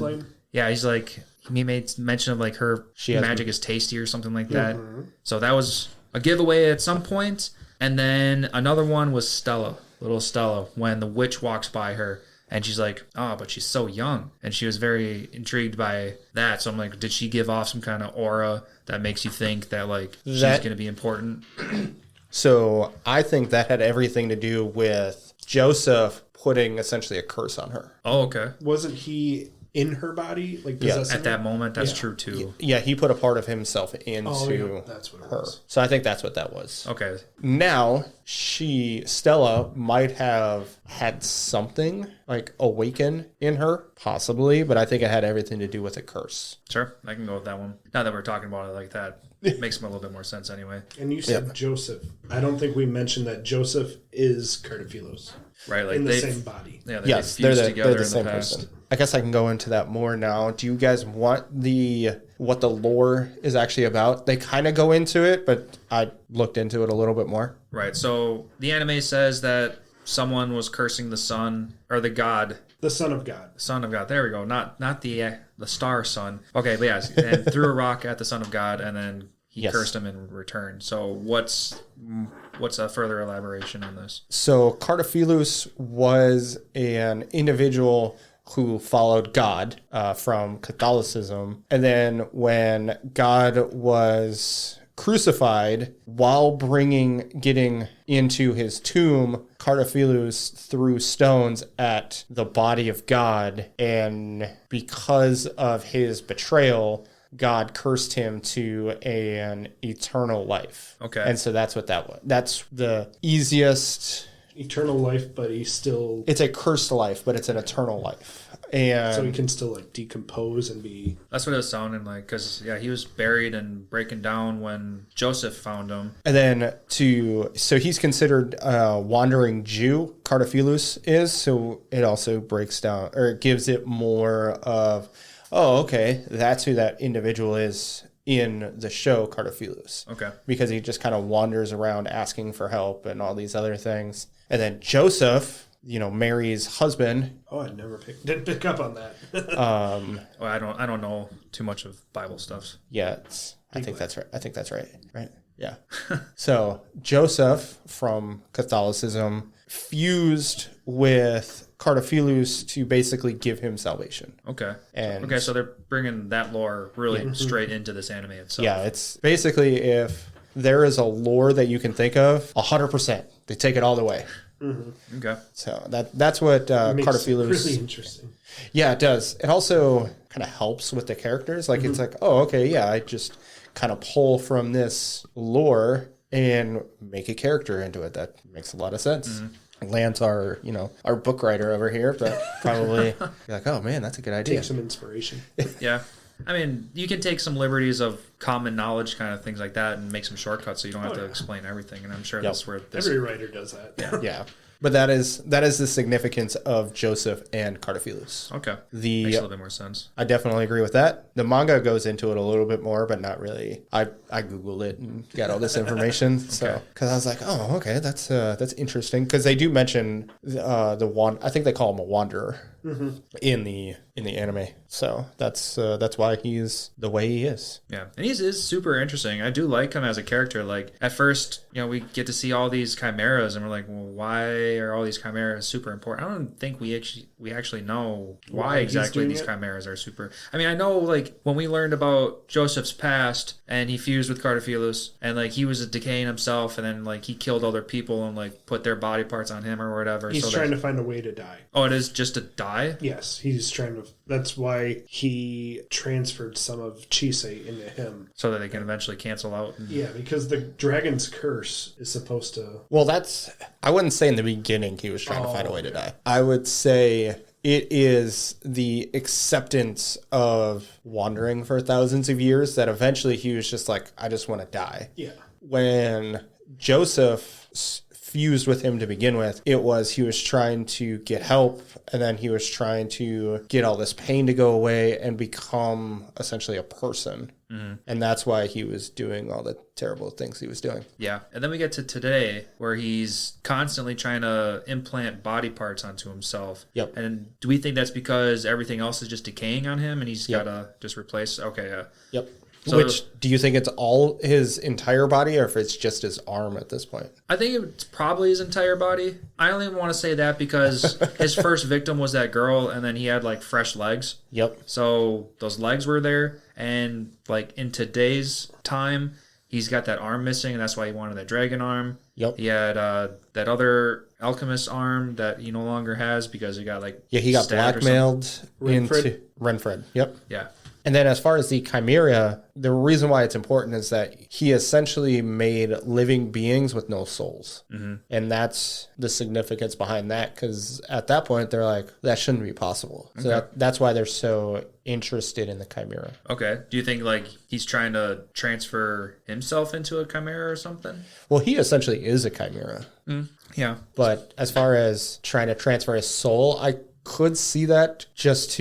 [SPEAKER 1] he's like, he made mention of like her magic is tasty or something like that. Mm-hmm. So that was a giveaway at some point. And then another one was Stella, little Stella, when the witch walks by her and she's like, but she's so young. And she was very intrigued by that. So I'm like, did she give off some kind of aura that makes you think that like she's going to be important?
[SPEAKER 3] So I think that had everything to do with Joseph putting essentially a curse on her.
[SPEAKER 1] Oh, okay.
[SPEAKER 2] Wasn't he in her body, like
[SPEAKER 3] Yeah,
[SPEAKER 2] possessing
[SPEAKER 1] At that
[SPEAKER 2] her.
[SPEAKER 1] moment, that's
[SPEAKER 2] Yeah.
[SPEAKER 1] true too.
[SPEAKER 3] Yeah, he put a part of himself into
[SPEAKER 2] That's what it
[SPEAKER 3] her.
[SPEAKER 2] was.
[SPEAKER 3] So I think that's what that was.
[SPEAKER 1] Okay.
[SPEAKER 3] Now, Stella might have had something like awaken in her, possibly, but I think it had everything to do with a curse.
[SPEAKER 1] Sure. I can go with that one. Now that we're talking about it like that, it makes a little bit more sense anyway.
[SPEAKER 2] And you said Joseph. I don't think we mentioned that Joseph is Cardophilos
[SPEAKER 1] Right? Like
[SPEAKER 2] in the
[SPEAKER 1] they
[SPEAKER 2] same body.
[SPEAKER 1] Yeah, they
[SPEAKER 3] Yes,
[SPEAKER 1] fused
[SPEAKER 3] they're
[SPEAKER 1] together
[SPEAKER 3] the
[SPEAKER 1] in
[SPEAKER 3] same
[SPEAKER 1] the past.
[SPEAKER 3] person. I guess I can go into that more now. Do you guys want what the lore is actually about? They kind of go into it, but I looked into it a little bit more.
[SPEAKER 1] Right. So the anime says that someone was cursing the sun or the god.
[SPEAKER 2] The Son of God.
[SPEAKER 1] Son of God. There we go. Not the star sun. Okay, but yes, and threw a rock at the Son of God, and then he
[SPEAKER 3] Yes.
[SPEAKER 1] cursed him in return. So what's a further elaboration on this?
[SPEAKER 3] So Cardophilos was an individual who followed God from Catholicism. And then when God was crucified, while getting into his tomb, Cardophilos threw stones at the body of God. And because of his betrayal, God cursed him to an eternal life.
[SPEAKER 1] Okay.
[SPEAKER 3] And so that's what that was. That's the easiest.
[SPEAKER 2] Eternal life, but he's still...
[SPEAKER 3] It's a cursed life, but it's an eternal life. And
[SPEAKER 2] So he can still like decompose and be...
[SPEAKER 1] That's what it was sounding like, because he was buried and breaking down when Joseph found him.
[SPEAKER 3] And then so he's considered a wandering Jew, Cardophilos is, so it also breaks down, or it gives it more of, oh, okay, that's who that individual is in the show, Cardophilos.
[SPEAKER 1] Okay.
[SPEAKER 3] Because he just kind of wanders around asking for help and all these other things. And then Joseph, Mary's husband.
[SPEAKER 2] Oh, didn't pick up on that.
[SPEAKER 1] Well, I don't know too much of Bible stuff.
[SPEAKER 3] Yeah, I think that's right. Right? Yeah. So Joseph from Catholicism fused with Cardophilos to basically give him salvation.
[SPEAKER 1] Okay.
[SPEAKER 3] And
[SPEAKER 1] so they're bringing that lore really straight into this anime itself.
[SPEAKER 3] yeah, it's basically if there is a lore that you can think of, 100%. They take it all the way.
[SPEAKER 2] Mm-hmm.
[SPEAKER 1] Okay.
[SPEAKER 3] So that's what Cardophilos.
[SPEAKER 2] Really interesting.
[SPEAKER 3] Yeah, it does. It also kind of helps with the characters. Like it's like, oh, okay, yeah, I just kind of pull from this lore and make a character into it. That makes a lot of sense. Mm-hmm. Lantz, our book writer over here, but probably be like, oh man, that's a good idea.
[SPEAKER 2] Take some inspiration.
[SPEAKER 1] Yeah. I mean, you can take some liberties of common knowledge kind of things like that and make some shortcuts so you don't have to explain everything. And I'm sure that's where this...
[SPEAKER 2] Every writer does that.
[SPEAKER 3] Yeah. But that is the significance of Joseph and Cardophilos.
[SPEAKER 1] Okay. Makes a little bit more sense.
[SPEAKER 3] I definitely agree with that. The manga goes into it a little bit more, but not really. I Googled it and got all this information. So because I was like, oh, okay, that's interesting. Because they do mention the one. I think they call him a wanderer in the anime. So that's why he's the way he is.
[SPEAKER 1] Yeah, and he is super interesting. I do like him as a character. Like at first, we get to see all these chimeras, and we're like, well, why are all these chimeras super important? I don't think we actually know why exactly these chimeras are super. I mean, I know like when we learned about Joseph's past, and he fused with Cardophilos, and like he was decaying himself, and then like he killed other people and like put their body parts on him or whatever.
[SPEAKER 2] He's trying to find a way to die.
[SPEAKER 1] Oh, it is just to die?
[SPEAKER 2] Yes, he's trying to. That's why he transferred some of Chisei into him.
[SPEAKER 1] So that they can eventually cancel out.
[SPEAKER 2] Yeah, because the dragon's curse is supposed to...
[SPEAKER 3] Well, I wouldn't say in the beginning he was trying to find a way to die. I would say it is the acceptance of wandering for thousands of years that eventually he was just like, I just want to die.
[SPEAKER 2] Yeah.
[SPEAKER 3] When Joseph fused with him to begin with, he was trying to get help, and then he was trying to get all this pain to go away and become essentially a person. Mm-hmm. And that's why he was doing all the terrible things he was doing.
[SPEAKER 1] Yeah. And then we get to today where he's constantly trying to implant body parts onto himself.
[SPEAKER 3] Yep.
[SPEAKER 1] And do we think that's because everything else is just decaying on him and he's got to just replace? Okay. Yeah.
[SPEAKER 3] Yep.
[SPEAKER 1] So,
[SPEAKER 3] which, do you think it's all his entire body or if it's just his arm at this point?
[SPEAKER 1] I think it's probably his entire body. I only want to say that because his first victim was that girl and then he had like fresh legs.
[SPEAKER 3] Yep.
[SPEAKER 1] So those legs were there. And like in today's time, he's got that arm missing and that's why he wanted that dragon arm.
[SPEAKER 3] Yep.
[SPEAKER 1] He had that other alchemist arm that he no longer has because he got like
[SPEAKER 3] he got
[SPEAKER 1] stabbed or
[SPEAKER 3] blackmailed
[SPEAKER 2] Renfred?
[SPEAKER 3] into Renfred. Yep.
[SPEAKER 1] yeah.
[SPEAKER 3] And then as far as the Chimera, the reason why it's important is that he essentially made living beings with no souls. And that's the significance behind that, because at that point, they're like, that shouldn't be possible. So that's why they're so interested in the Chimera.
[SPEAKER 1] Okay. Do you think like he's trying to transfer himself into a chimera or something?
[SPEAKER 3] Well, he essentially is a Chimera.
[SPEAKER 1] Yeah.
[SPEAKER 3] But as far as trying to transfer his soul, I could see that just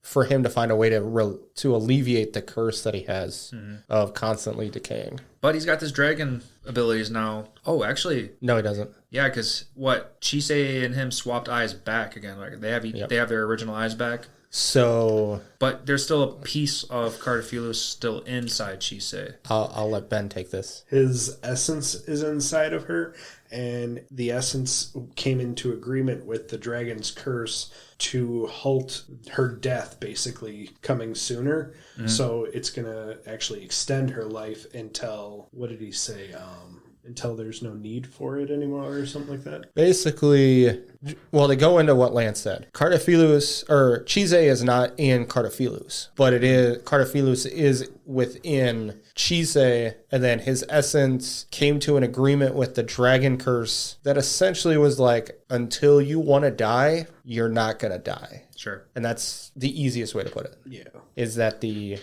[SPEAKER 3] for him to find a way to alleviate the curse that he has of constantly decaying.
[SPEAKER 1] But he's got this dragon abilities now. Oh, actually,
[SPEAKER 3] No, he doesn't.
[SPEAKER 1] yeah, because Chisei and him swapped eyes back again. Like they have their original eyes back.
[SPEAKER 3] So
[SPEAKER 1] But there's still a piece of Cardaphilus still inside Chisei.
[SPEAKER 3] I'll let Ben take this.
[SPEAKER 2] His essence is inside of her, and the essence came into agreement with the dragon's curse to halt her death, basically coming sooner. So it's going to actually extend her life until, what did he say? Until there's no need for it anymore or something like that.
[SPEAKER 3] Basically, well, they go into what Lantz said. Cardaphilus, or Chisei is not in Cardaphilus, but Cardaphilus is within Chisei, and then his essence came to an agreement with the dragon curse that essentially was like, until you want to die, you're not going to die.
[SPEAKER 1] Sure.
[SPEAKER 3] And that's the easiest way to put it.
[SPEAKER 2] Yeah.
[SPEAKER 3] Is that the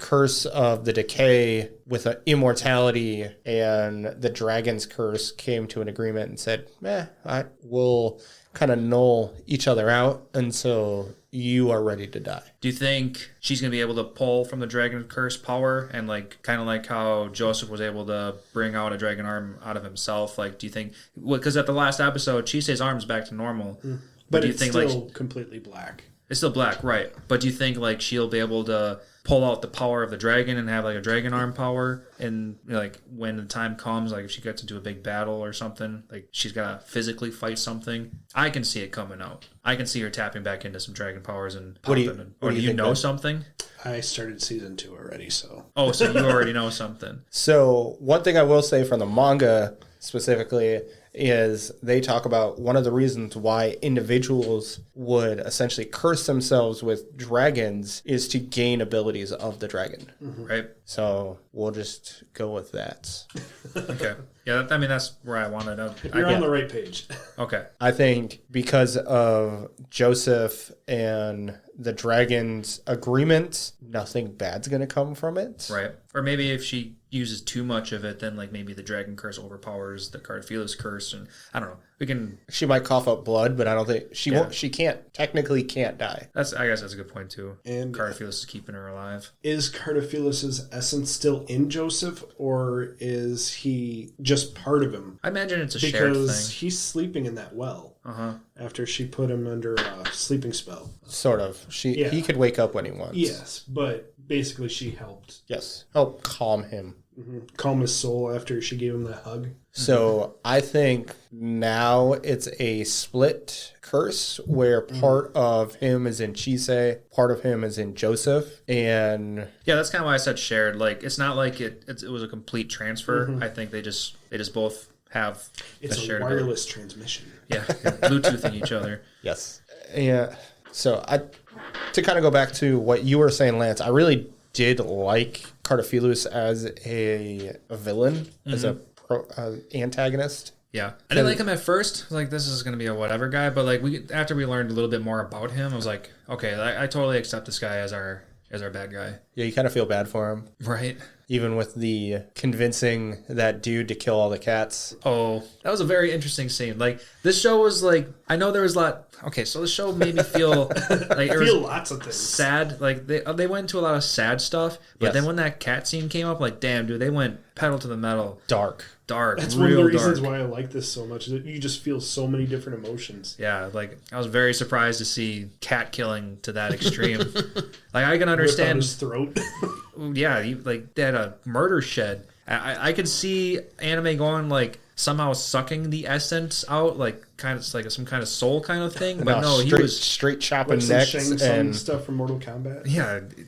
[SPEAKER 3] curse of the decay with immortality and the dragon's curse came to an agreement and said, I will kind of null each other out until you are ready to die.
[SPEAKER 1] Do you think she's going to be able to pull from the dragon curse power and like kind of like how Joseph was able to bring out a dragon arm out of himself? Like, do you think, because at the last episode, Chisei's arm's back to normal.
[SPEAKER 2] But
[SPEAKER 1] do you
[SPEAKER 2] it's
[SPEAKER 1] think
[SPEAKER 2] still
[SPEAKER 1] like
[SPEAKER 2] completely black.
[SPEAKER 1] it's still black, right? But do you think like she'll be able to pull out the power of the dragon and have like a dragon arm power, and like when the time comes, like if she gets into a big battle or something, like she's gotta physically fight something? I can see it coming out. I can see her tapping back into some dragon powers and popping. Or do you know something?
[SPEAKER 2] I started season 2 already, so.
[SPEAKER 1] Oh, so you already know something.
[SPEAKER 3] So one thing I will say from the manga specifically is they talk about one of the reasons why individuals would essentially curse themselves with dragons is to gain abilities of the dragon.
[SPEAKER 1] Right.
[SPEAKER 3] So we'll just go with that.
[SPEAKER 1] Okay. Yeah, I mean, that's where I wanted to.
[SPEAKER 2] You're on the right page.
[SPEAKER 1] Okay.
[SPEAKER 3] I think because of Joseph and the dragon's agreement, nothing bad's going to come from it.
[SPEAKER 1] Right. Or maybe if she uses too much of it, then like maybe the dragon curse overpowers the Cardaphilus curse, and I don't know.
[SPEAKER 3] She might cough up blood, but I don't think she won't. She technically can't die.
[SPEAKER 1] I guess that's a good point too.
[SPEAKER 2] And
[SPEAKER 1] Cardaphilus is keeping her alive.
[SPEAKER 2] Is Cardaphilus' essence still in Joseph, or is he just part of him?
[SPEAKER 1] I imagine it's a shared
[SPEAKER 2] Because
[SPEAKER 1] thing.
[SPEAKER 2] he's sleeping in that well after she put him under a sleeping spell.
[SPEAKER 3] Sort of. He could wake up when he wants.
[SPEAKER 2] Yes, but basically she helped
[SPEAKER 3] Yes. Help calm him.
[SPEAKER 2] calm his soul after she gave him that hug.
[SPEAKER 3] So I think now it's a split curse where part of him is in Chisei, part of him is in Joseph, and
[SPEAKER 1] Yeah, that's kind of why I said shared. Like, it's not like it was a complete transfer. I think they just both have
[SPEAKER 2] It's a
[SPEAKER 1] shared
[SPEAKER 2] wireless transmission.
[SPEAKER 1] ability. Yeah, Bluetoothing each other.
[SPEAKER 3] yes, yeah. So to kind of go back to what you were saying, Lance, I really did like Cardaphilus as a villain, as a antagonist.
[SPEAKER 1] Yeah, I didn't like him at first. I was like, this is going to be a whatever guy. But like after we learned a little bit more about him, I was like, okay, I totally accept this guy as our bad guy.
[SPEAKER 3] Yeah, you kind of feel bad for him.
[SPEAKER 1] Right.
[SPEAKER 3] Even with the convincing that dude to kill all the cats.
[SPEAKER 1] Oh, that was a very interesting scene. Like, this show was like, I know there was a lot. Okay, so the show made me feel like
[SPEAKER 2] I feel lots of things.
[SPEAKER 1] sad. Like they went into a lot of sad stuff, but
[SPEAKER 3] Yes.
[SPEAKER 1] then when that cat scene came up, like, damn, dude, they went pedal to the metal.
[SPEAKER 3] Dark.
[SPEAKER 2] That's one of the
[SPEAKER 1] real
[SPEAKER 2] reasons
[SPEAKER 1] dark.
[SPEAKER 2] why I like this so much. Is that you just feel so many different emotions.
[SPEAKER 1] Yeah, like I was very surprised to see cat killing to that extreme. Like, I can
[SPEAKER 2] Rip out
[SPEAKER 1] understand.
[SPEAKER 2] his throat.
[SPEAKER 1] Yeah, like they had a murder shed. I could see anime going like somehow sucking the essence out, like kind of like some kind of soul kind of thing. But no, he was
[SPEAKER 3] straight chopping
[SPEAKER 2] Like some
[SPEAKER 3] necks
[SPEAKER 2] Shang Tsung
[SPEAKER 3] and
[SPEAKER 2] stuff from Mortal Kombat.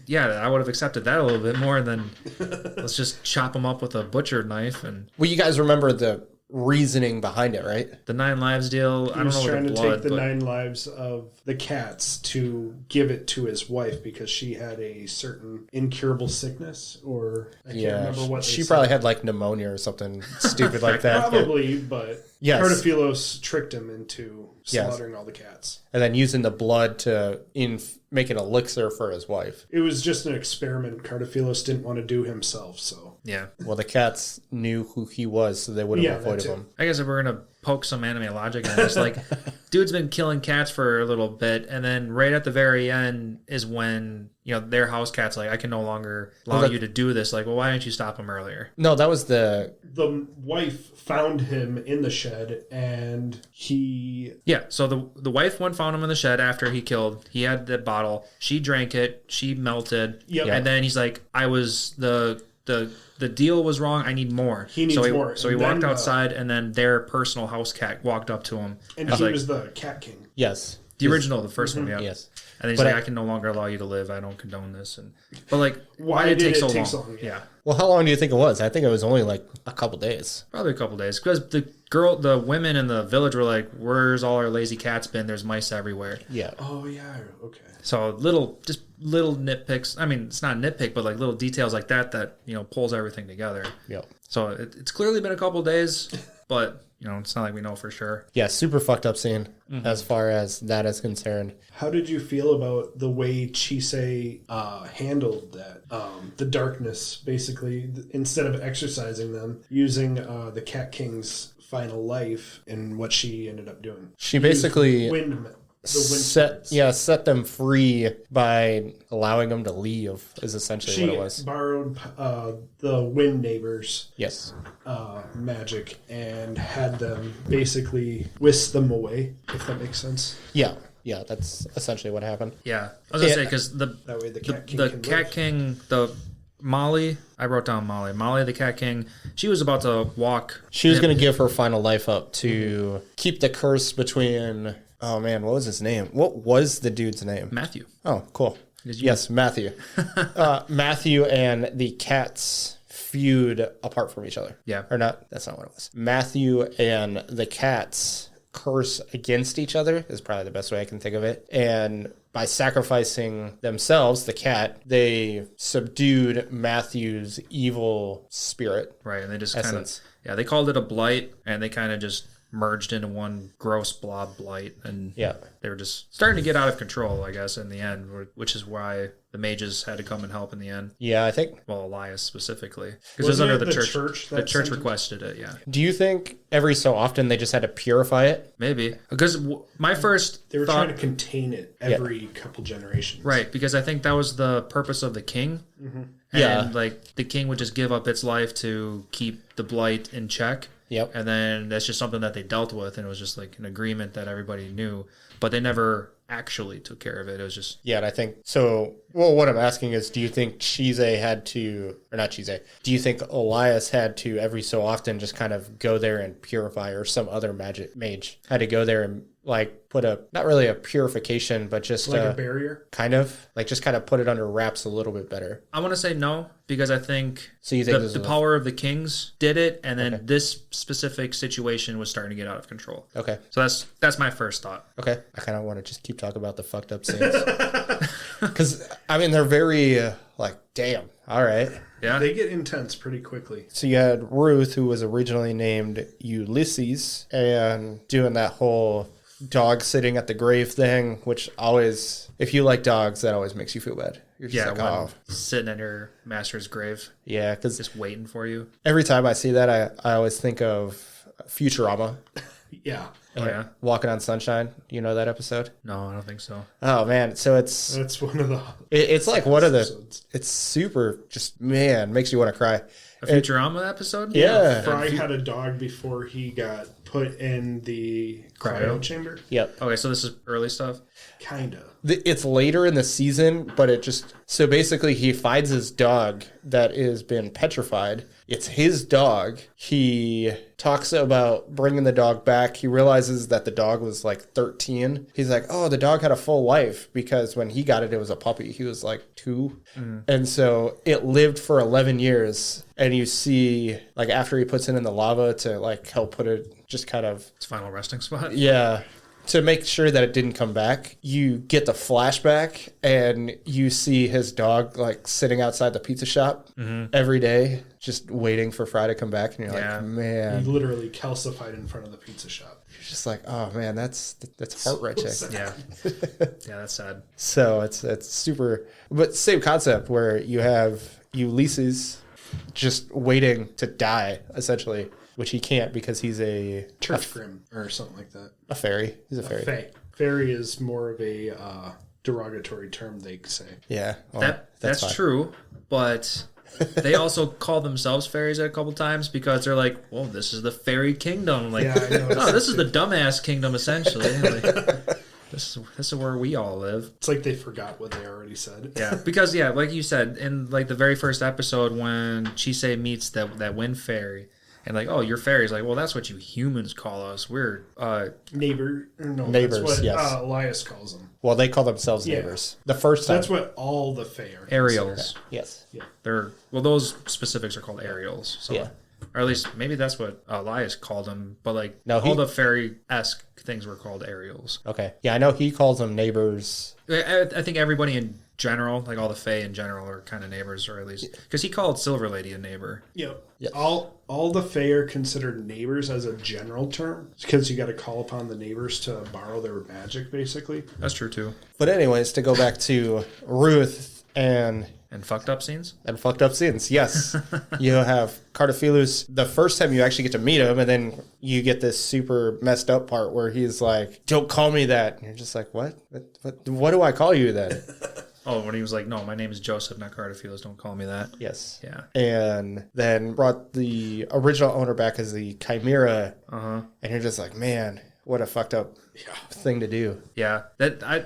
[SPEAKER 1] yeah. I would have accepted that a little bit more than let's just chop him up with a butcher knife. And
[SPEAKER 3] well, you guys remember the reasoning behind it, right?
[SPEAKER 1] The 9 lives deal. I
[SPEAKER 2] He
[SPEAKER 1] don't
[SPEAKER 2] was
[SPEAKER 1] know
[SPEAKER 2] trying
[SPEAKER 1] the
[SPEAKER 2] to
[SPEAKER 1] blood,
[SPEAKER 2] take the
[SPEAKER 1] but
[SPEAKER 2] 9 lives of the cats to give it to his wife because she had a certain incurable sickness, or I can't remember what they
[SPEAKER 3] she
[SPEAKER 2] said.
[SPEAKER 3] probably had like pneumonia or something stupid like that.
[SPEAKER 2] Probably, but
[SPEAKER 3] Yes.
[SPEAKER 2] Cardophilos tricked him into slaughtering all the cats.
[SPEAKER 3] And then using the blood to make an elixir for his wife.
[SPEAKER 2] It was just an experiment Cardophilos didn't want to do himself, so.
[SPEAKER 1] yeah.
[SPEAKER 3] Well, the cats knew who he was, so they would have
[SPEAKER 2] Yeah,
[SPEAKER 3] avoided
[SPEAKER 2] that too.
[SPEAKER 3] him.
[SPEAKER 1] I guess if we're gonna poke some anime logic in this, like, dude's been killing cats for a little bit, and then right at the very end is when their house cat's like, I can no longer allow you to do this. Like, well, why didn't you stop him earlier?
[SPEAKER 3] No, that was the
[SPEAKER 2] wife found him in the shed, and he...
[SPEAKER 1] Yeah, so the wife found him in the shed after he had the bottle. She drank it. She melted.
[SPEAKER 2] Yep.
[SPEAKER 1] And then he's like, I was the deal was wrong. I need more.
[SPEAKER 2] He needs more.
[SPEAKER 1] So he
[SPEAKER 2] And
[SPEAKER 1] walked
[SPEAKER 2] then,
[SPEAKER 1] outside, and then their personal house cat walked up to him.
[SPEAKER 2] And he was the cat king.
[SPEAKER 3] yes.
[SPEAKER 1] The original, the first one, yeah.
[SPEAKER 3] Yes.
[SPEAKER 1] And he's
[SPEAKER 3] But
[SPEAKER 1] like, I can no longer allow you to live. I don't condone this. But like, why did
[SPEAKER 2] did
[SPEAKER 1] it
[SPEAKER 2] it
[SPEAKER 1] take
[SPEAKER 2] take
[SPEAKER 1] so
[SPEAKER 2] so
[SPEAKER 1] long?
[SPEAKER 2] long?
[SPEAKER 1] Yeah.
[SPEAKER 3] Well, how long do you think it was? I think it was only like a couple days.
[SPEAKER 1] Probably a couple days. Because the women in the village were like, where's all our lazy cats been? There's mice everywhere.
[SPEAKER 3] Yeah.
[SPEAKER 2] Oh, yeah, okay.
[SPEAKER 1] So little nitpicks. I mean, it's not a nitpick, but like little details like that pulls everything together.
[SPEAKER 3] Yep.
[SPEAKER 1] So it's clearly been a couple days, but it's not like we know for sure.
[SPEAKER 3] Yeah, super fucked up scene as far as that is concerned.
[SPEAKER 2] How did you feel about the way Chise handled that? The darkness, basically, instead of exercising them, using the Cat King's final life and what she ended up doing.
[SPEAKER 3] She basically set them free by allowing them to leave, is essentially what it was.
[SPEAKER 2] She borrowed the Wind Neighbors'
[SPEAKER 3] Yes.
[SPEAKER 2] magic and had them basically whisk them away, if that makes sense.
[SPEAKER 3] Yeah. Yeah, that's essentially what happened.
[SPEAKER 1] Yeah, I was gonna say because
[SPEAKER 2] That way the Cat King
[SPEAKER 1] the
[SPEAKER 2] can
[SPEAKER 1] Cat
[SPEAKER 2] live.
[SPEAKER 1] King, Molly, I wrote down Molly the Cat King. She was about to walk.
[SPEAKER 3] She was going to give her final life up to keep the curse between... Oh, man, what was his name? What was the dude's name?
[SPEAKER 1] Matthew.
[SPEAKER 3] Oh, cool. Yes, Matthew. Matthew and the cats feud apart from each other.
[SPEAKER 1] Yeah.
[SPEAKER 3] Or not, that's not what it was. Matthew and the cats curse against each other is probably the best way I can think of it. And by sacrificing themselves, the cat, they subdued Matthew's evil spirit.
[SPEAKER 1] Right, and they just kind of
[SPEAKER 3] Essence.
[SPEAKER 1] they called it a blight, and they kind of just merged into one gross blob blight, and they were just starting to get out of control, I guess, in the end, which is why the mages had to come and help in the end.
[SPEAKER 3] Yeah, I think.
[SPEAKER 1] Well, Elias specifically, because it was
[SPEAKER 2] Wasn't
[SPEAKER 1] under
[SPEAKER 2] it
[SPEAKER 1] the
[SPEAKER 2] the
[SPEAKER 1] church.
[SPEAKER 2] church
[SPEAKER 1] The
[SPEAKER 2] that
[SPEAKER 1] church
[SPEAKER 2] sent it?
[SPEAKER 1] requested it. Yeah,
[SPEAKER 3] Do you think every so often they just had to purify it?
[SPEAKER 1] maybe because my first
[SPEAKER 2] They were
[SPEAKER 1] thought,
[SPEAKER 2] trying to contain it every couple generations.
[SPEAKER 1] right, because I think that was the purpose of the king. And
[SPEAKER 3] Yeah.
[SPEAKER 1] like the king would just give up its life to keep the blight in check.
[SPEAKER 3] Yep.
[SPEAKER 1] And then that's just something that they dealt with, and it was just like an agreement that everybody knew, but they never actually took care of it. It was just
[SPEAKER 3] Yeah, and I think so. Well, what I'm asking is, do you think Chise had to, or not Chise, do you think Elias had to every so often just kind of go there and purify, or some other mage had to go there and like put not really a purification, but just
[SPEAKER 2] Like a barrier?
[SPEAKER 3] kind of put it under wraps a little bit better.
[SPEAKER 1] I want to say no, because I think,
[SPEAKER 3] So you think
[SPEAKER 1] the power of the kings did it, and then this specific situation was starting to get out of control.
[SPEAKER 3] Okay.
[SPEAKER 1] So that's my first thought.
[SPEAKER 3] Okay. I kind of want to just keep talking about the fucked up scenes. Because, I mean, they're very, like, damn. All right.
[SPEAKER 1] Yeah.
[SPEAKER 2] They get intense pretty quickly.
[SPEAKER 3] So you had Ruth, who was originally named Ulysses, and doing that whole dog sitting at the grave thing, which always, if you like dogs, that always makes you feel bad. You're just like,
[SPEAKER 1] when
[SPEAKER 3] oh.
[SPEAKER 1] sitting at your master's grave,
[SPEAKER 3] Yeah, because
[SPEAKER 1] just waiting for you.
[SPEAKER 3] every time I see that, I always think of Futurama.
[SPEAKER 2] Yeah.
[SPEAKER 1] Oh, yeah.
[SPEAKER 3] Walking on Sunshine. You know that episode?
[SPEAKER 1] No, I don't think so.
[SPEAKER 3] Oh, man. So it's
[SPEAKER 2] That's one of the...
[SPEAKER 3] it's like one of the...
[SPEAKER 2] episodes.
[SPEAKER 3] It's super, just, man, makes you want to cry.
[SPEAKER 1] A Futurama episode?
[SPEAKER 3] Yeah.
[SPEAKER 2] Fry had a dog before he got put in the cryo chamber.
[SPEAKER 3] Yep.
[SPEAKER 1] Okay, so this is early stuff.
[SPEAKER 2] Kinda.
[SPEAKER 3] It's later in the season, but it just... So basically, he finds his dog that has been petrified, It's his dog. He talks about bringing the dog back. He realizes that the dog was like 13. He's like, oh, the dog had a full life because when he got it, it was a puppy. He was like 2. And so it lived for 11 years. And you see, like, after he puts it in the lava to, like, help put it just kind of...
[SPEAKER 1] Its final resting spot.
[SPEAKER 3] Yeah. To make sure that it didn't come back, you get the flashback and you see his dog, like, sitting outside the pizza shop every day, just waiting for Fry to come back. And you're like, man.
[SPEAKER 2] He literally calcified in front of the pizza shop.
[SPEAKER 3] You're just like, oh, man, that's heart-wrenching.
[SPEAKER 1] Yeah. Yeah, that's sad.
[SPEAKER 3] So it's super... But same concept where you have Ulysses just waiting to die, essentially, which he can't because he's a
[SPEAKER 2] Turf Grim or something like that.
[SPEAKER 3] A fairy. He's a fairy.
[SPEAKER 2] Fae. Fairy is more of a derogatory term, they say.
[SPEAKER 3] Yeah. Well,
[SPEAKER 1] that's true, but they also call themselves fairies a couple times because they're like, well, this is the fairy kingdom. Like,
[SPEAKER 2] yeah, I know.
[SPEAKER 1] oh, this is the dumbass kingdom, essentially. Like, this is where we all live.
[SPEAKER 2] It's like they forgot what they already said.
[SPEAKER 1] Yeah, because, yeah, like you said, in like the very first episode when Chisei meets that wind fairy, and like, oh, you're fairies. Like, well, that's what you humans call us. We're
[SPEAKER 2] neighbors.
[SPEAKER 3] Neighbors,
[SPEAKER 2] That's what
[SPEAKER 3] yes.
[SPEAKER 2] Elias calls them.
[SPEAKER 3] Well, they call themselves neighbors. The first time.
[SPEAKER 2] That's what all the Fae are.
[SPEAKER 1] Ariels.
[SPEAKER 3] Yes.
[SPEAKER 2] Yeah.
[SPEAKER 1] Those specifics are called Ariels. So,
[SPEAKER 3] Yeah.
[SPEAKER 1] or at least maybe that's what Elias called them. But like,
[SPEAKER 3] No,
[SPEAKER 1] all the fairy-esque things were called Ariels.
[SPEAKER 3] Okay. Yeah, I know he calls them neighbors.
[SPEAKER 1] I think everybody in general, like all the Fae in general, are kind of neighbors, or at least because he called Silver Lady a neighbor.
[SPEAKER 2] Yep.
[SPEAKER 3] Yes.
[SPEAKER 2] All the Fae are considered neighbors as a general term because you got to call upon the neighbors to borrow their magic, basically.
[SPEAKER 1] That's true too.
[SPEAKER 3] But anyways, to go back to Ruth and
[SPEAKER 1] fucked up scenes.
[SPEAKER 3] And fucked up scenes, yes. You have Cardophilus, the first time you actually get to meet him, and then you get this super messed up part where he's like, don't call me that. And you're just like, what? What do I call you then?
[SPEAKER 1] Oh, when he was like, no, my name is Joseph, not Cardophilus. Don't call me that.
[SPEAKER 3] Yes.
[SPEAKER 1] Yeah.
[SPEAKER 3] And then brought the original owner back as the Chimera.
[SPEAKER 1] Uh-huh.
[SPEAKER 3] And you're just like, man, what a fucked up thing to do.
[SPEAKER 1] Yeah.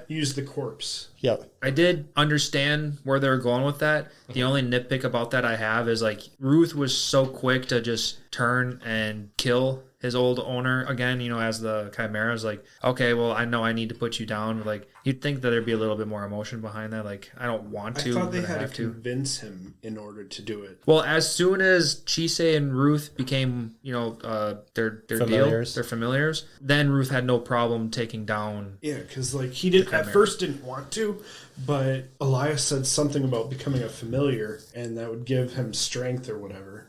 [SPEAKER 2] Use the corpse.
[SPEAKER 3] Yep.
[SPEAKER 1] I did understand where they were going with that. The only nitpick about that I have is like Ruth was so quick to just turn and kill his old owner again, as the Chimera. Is like, okay, well, I know I need to put you down. But like, you'd think that there'd be a little bit more emotion behind that. Like, I don't want to.
[SPEAKER 2] I thought they
[SPEAKER 1] but
[SPEAKER 2] had
[SPEAKER 1] have
[SPEAKER 2] to convince him in order to do it.
[SPEAKER 1] Well, as soon as Chisei and Ruth became, their
[SPEAKER 3] Familiars.
[SPEAKER 1] deal, their familiars, then Ruth had no problem taking down.
[SPEAKER 2] Yeah, because like he didn't at first didn't want to, but Elias said something about becoming a familiar, and that would give him strength or whatever.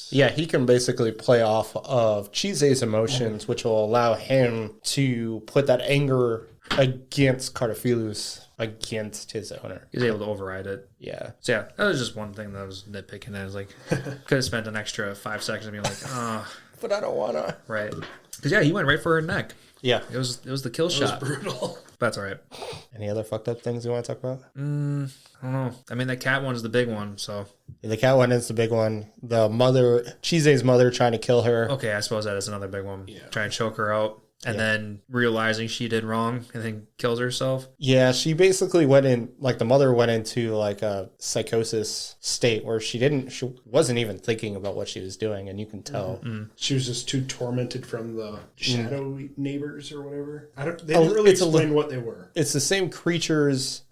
[SPEAKER 3] Yeah, he can basically play off of Chisei's emotions, which will allow him to put that anger against Cardophilus, against his owner.
[SPEAKER 1] He's able to override it.
[SPEAKER 3] Yeah.
[SPEAKER 1] So yeah, that was just one thing that I was nitpicking. I was like, could have spent an extra 5 seconds being like,
[SPEAKER 3] but I don't wanna.
[SPEAKER 1] Right. Because yeah, he went right for her neck.
[SPEAKER 3] Yeah.
[SPEAKER 1] It was the kill shot.
[SPEAKER 2] It was brutal.
[SPEAKER 1] That's all right.
[SPEAKER 3] Any other fucked up things you want to talk about?
[SPEAKER 1] I don't know. I mean, the cat one's the big one, so.
[SPEAKER 3] The cat one is the big one. The mother, Chisei's mother, trying to kill her.
[SPEAKER 1] Okay, I suppose that is another big one.
[SPEAKER 2] Yeah.
[SPEAKER 1] Try and choke her out. And then realizing she did wrong and then kills herself.
[SPEAKER 3] Yeah, she basically went in, like the mother went into like a psychosis state where she wasn't even thinking about what she was doing, and you can tell.
[SPEAKER 2] Mm-hmm. She was just too tormented from the shadow neighbors or whatever. They didn't really explain what they were.
[SPEAKER 3] It's the same creatures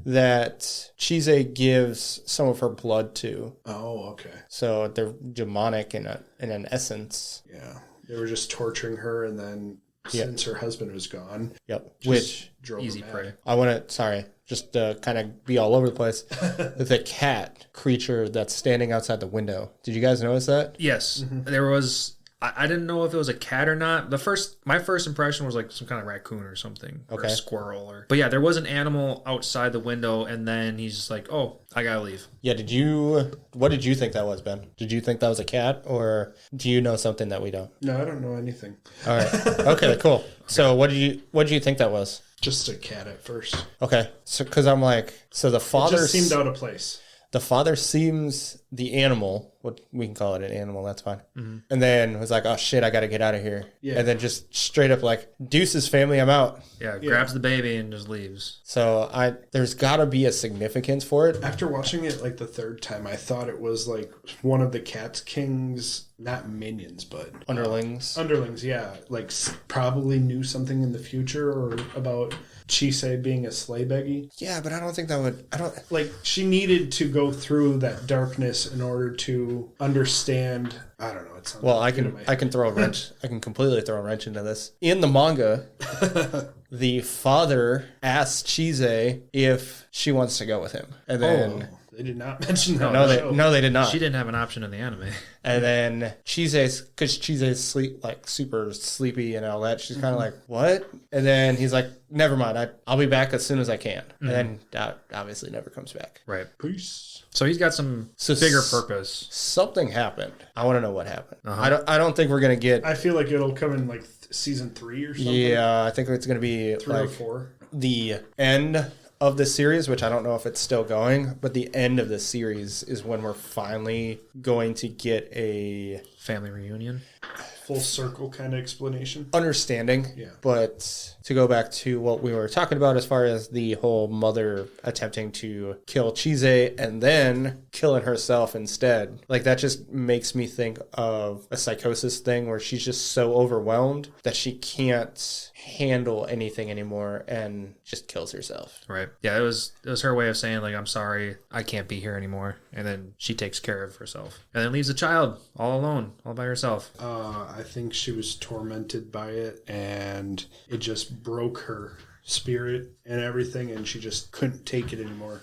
[SPEAKER 3] that Chisei gives some of her blood to.
[SPEAKER 2] Oh, okay.
[SPEAKER 3] So they're demonic in an essence.
[SPEAKER 2] Yeah. They were just torturing her, and then since her husband was gone.
[SPEAKER 3] Yep.
[SPEAKER 2] Which drove
[SPEAKER 1] easy prey.
[SPEAKER 3] I want to, just to kind of be all over the place. The cat creature that's standing outside the window. Did you guys notice that?
[SPEAKER 1] Yes. There was... I didn't know if it was a cat or not. My first impression was like some kind of raccoon or something, or a squirrel. But yeah, there was an animal outside the window, and then he's just like, "Oh, I gotta leave."
[SPEAKER 3] Yeah. What did you think that was, Ben? Did you think that was a cat, or do you know something that we don't?
[SPEAKER 2] No, I don't know anything.
[SPEAKER 3] All right. Okay. Cool. So what did you think that was?
[SPEAKER 2] Just a cat at first.
[SPEAKER 3] Okay. So because I'm like, so the father
[SPEAKER 2] just seemed out of place.
[SPEAKER 3] The father seems the animal, what we can call it, an animal. That's fine. And then was like, oh shit, I got to get out of here. Yeah. And then just straight up like, deuces family, I'm out.
[SPEAKER 1] Yeah, grabs the baby and just leaves.
[SPEAKER 3] So there's got to be a significance for it.
[SPEAKER 2] After watching it like the third time, I thought it was like one of the Cat King's, not minions, but
[SPEAKER 3] underlings.
[SPEAKER 2] Underlings, yeah. Like probably knew something in the future or about Chisei being a sleigh beggy.
[SPEAKER 3] Yeah, but I don't think that would...
[SPEAKER 2] Like, she needed to go through that darkness in order to understand... I don't know. It sounds
[SPEAKER 3] well, I can throw a wrench. I can completely throw a wrench into this. In the manga, the father asks Chisei if she wants to go with him. And then...
[SPEAKER 2] They did not mention that.
[SPEAKER 3] No, they did not.
[SPEAKER 1] She didn't have an option in the anime.
[SPEAKER 3] And then Chisei's, because Chisei's super sleepy and all that, she's kind of like, what? And then he's like, never mind, I'll be back as soon as I can. And then that obviously never comes back.
[SPEAKER 1] Right.
[SPEAKER 2] Peace.
[SPEAKER 1] So he's got some bigger purpose.
[SPEAKER 3] Something happened. I want to know what happened. I don't think we're going to get...
[SPEAKER 2] I feel like it'll come in like season 3 or something.
[SPEAKER 3] Yeah, I think it's going to be
[SPEAKER 2] 3 or 4.
[SPEAKER 3] The end of the series, which I don't know if it's still going, but the end of the series is when we're finally going to get a
[SPEAKER 1] family reunion,
[SPEAKER 2] full circle kind of explanation,
[SPEAKER 3] understanding.
[SPEAKER 2] Yeah.
[SPEAKER 3] But to go back to what we were talking about as far as the whole mother attempting to kill Chisei and then killing herself instead, like that just makes me think of a psychosis thing where she's just so overwhelmed that she can't handle anything anymore and just kills herself.
[SPEAKER 1] Right. Yeah, it was her way of saying like, I'm sorry, I can't be here anymore. And then she takes care of herself and then leaves the child all alone, all by herself.
[SPEAKER 2] I think she was tormented by it and it just broke her spirit and everything, and she just couldn't take it anymore.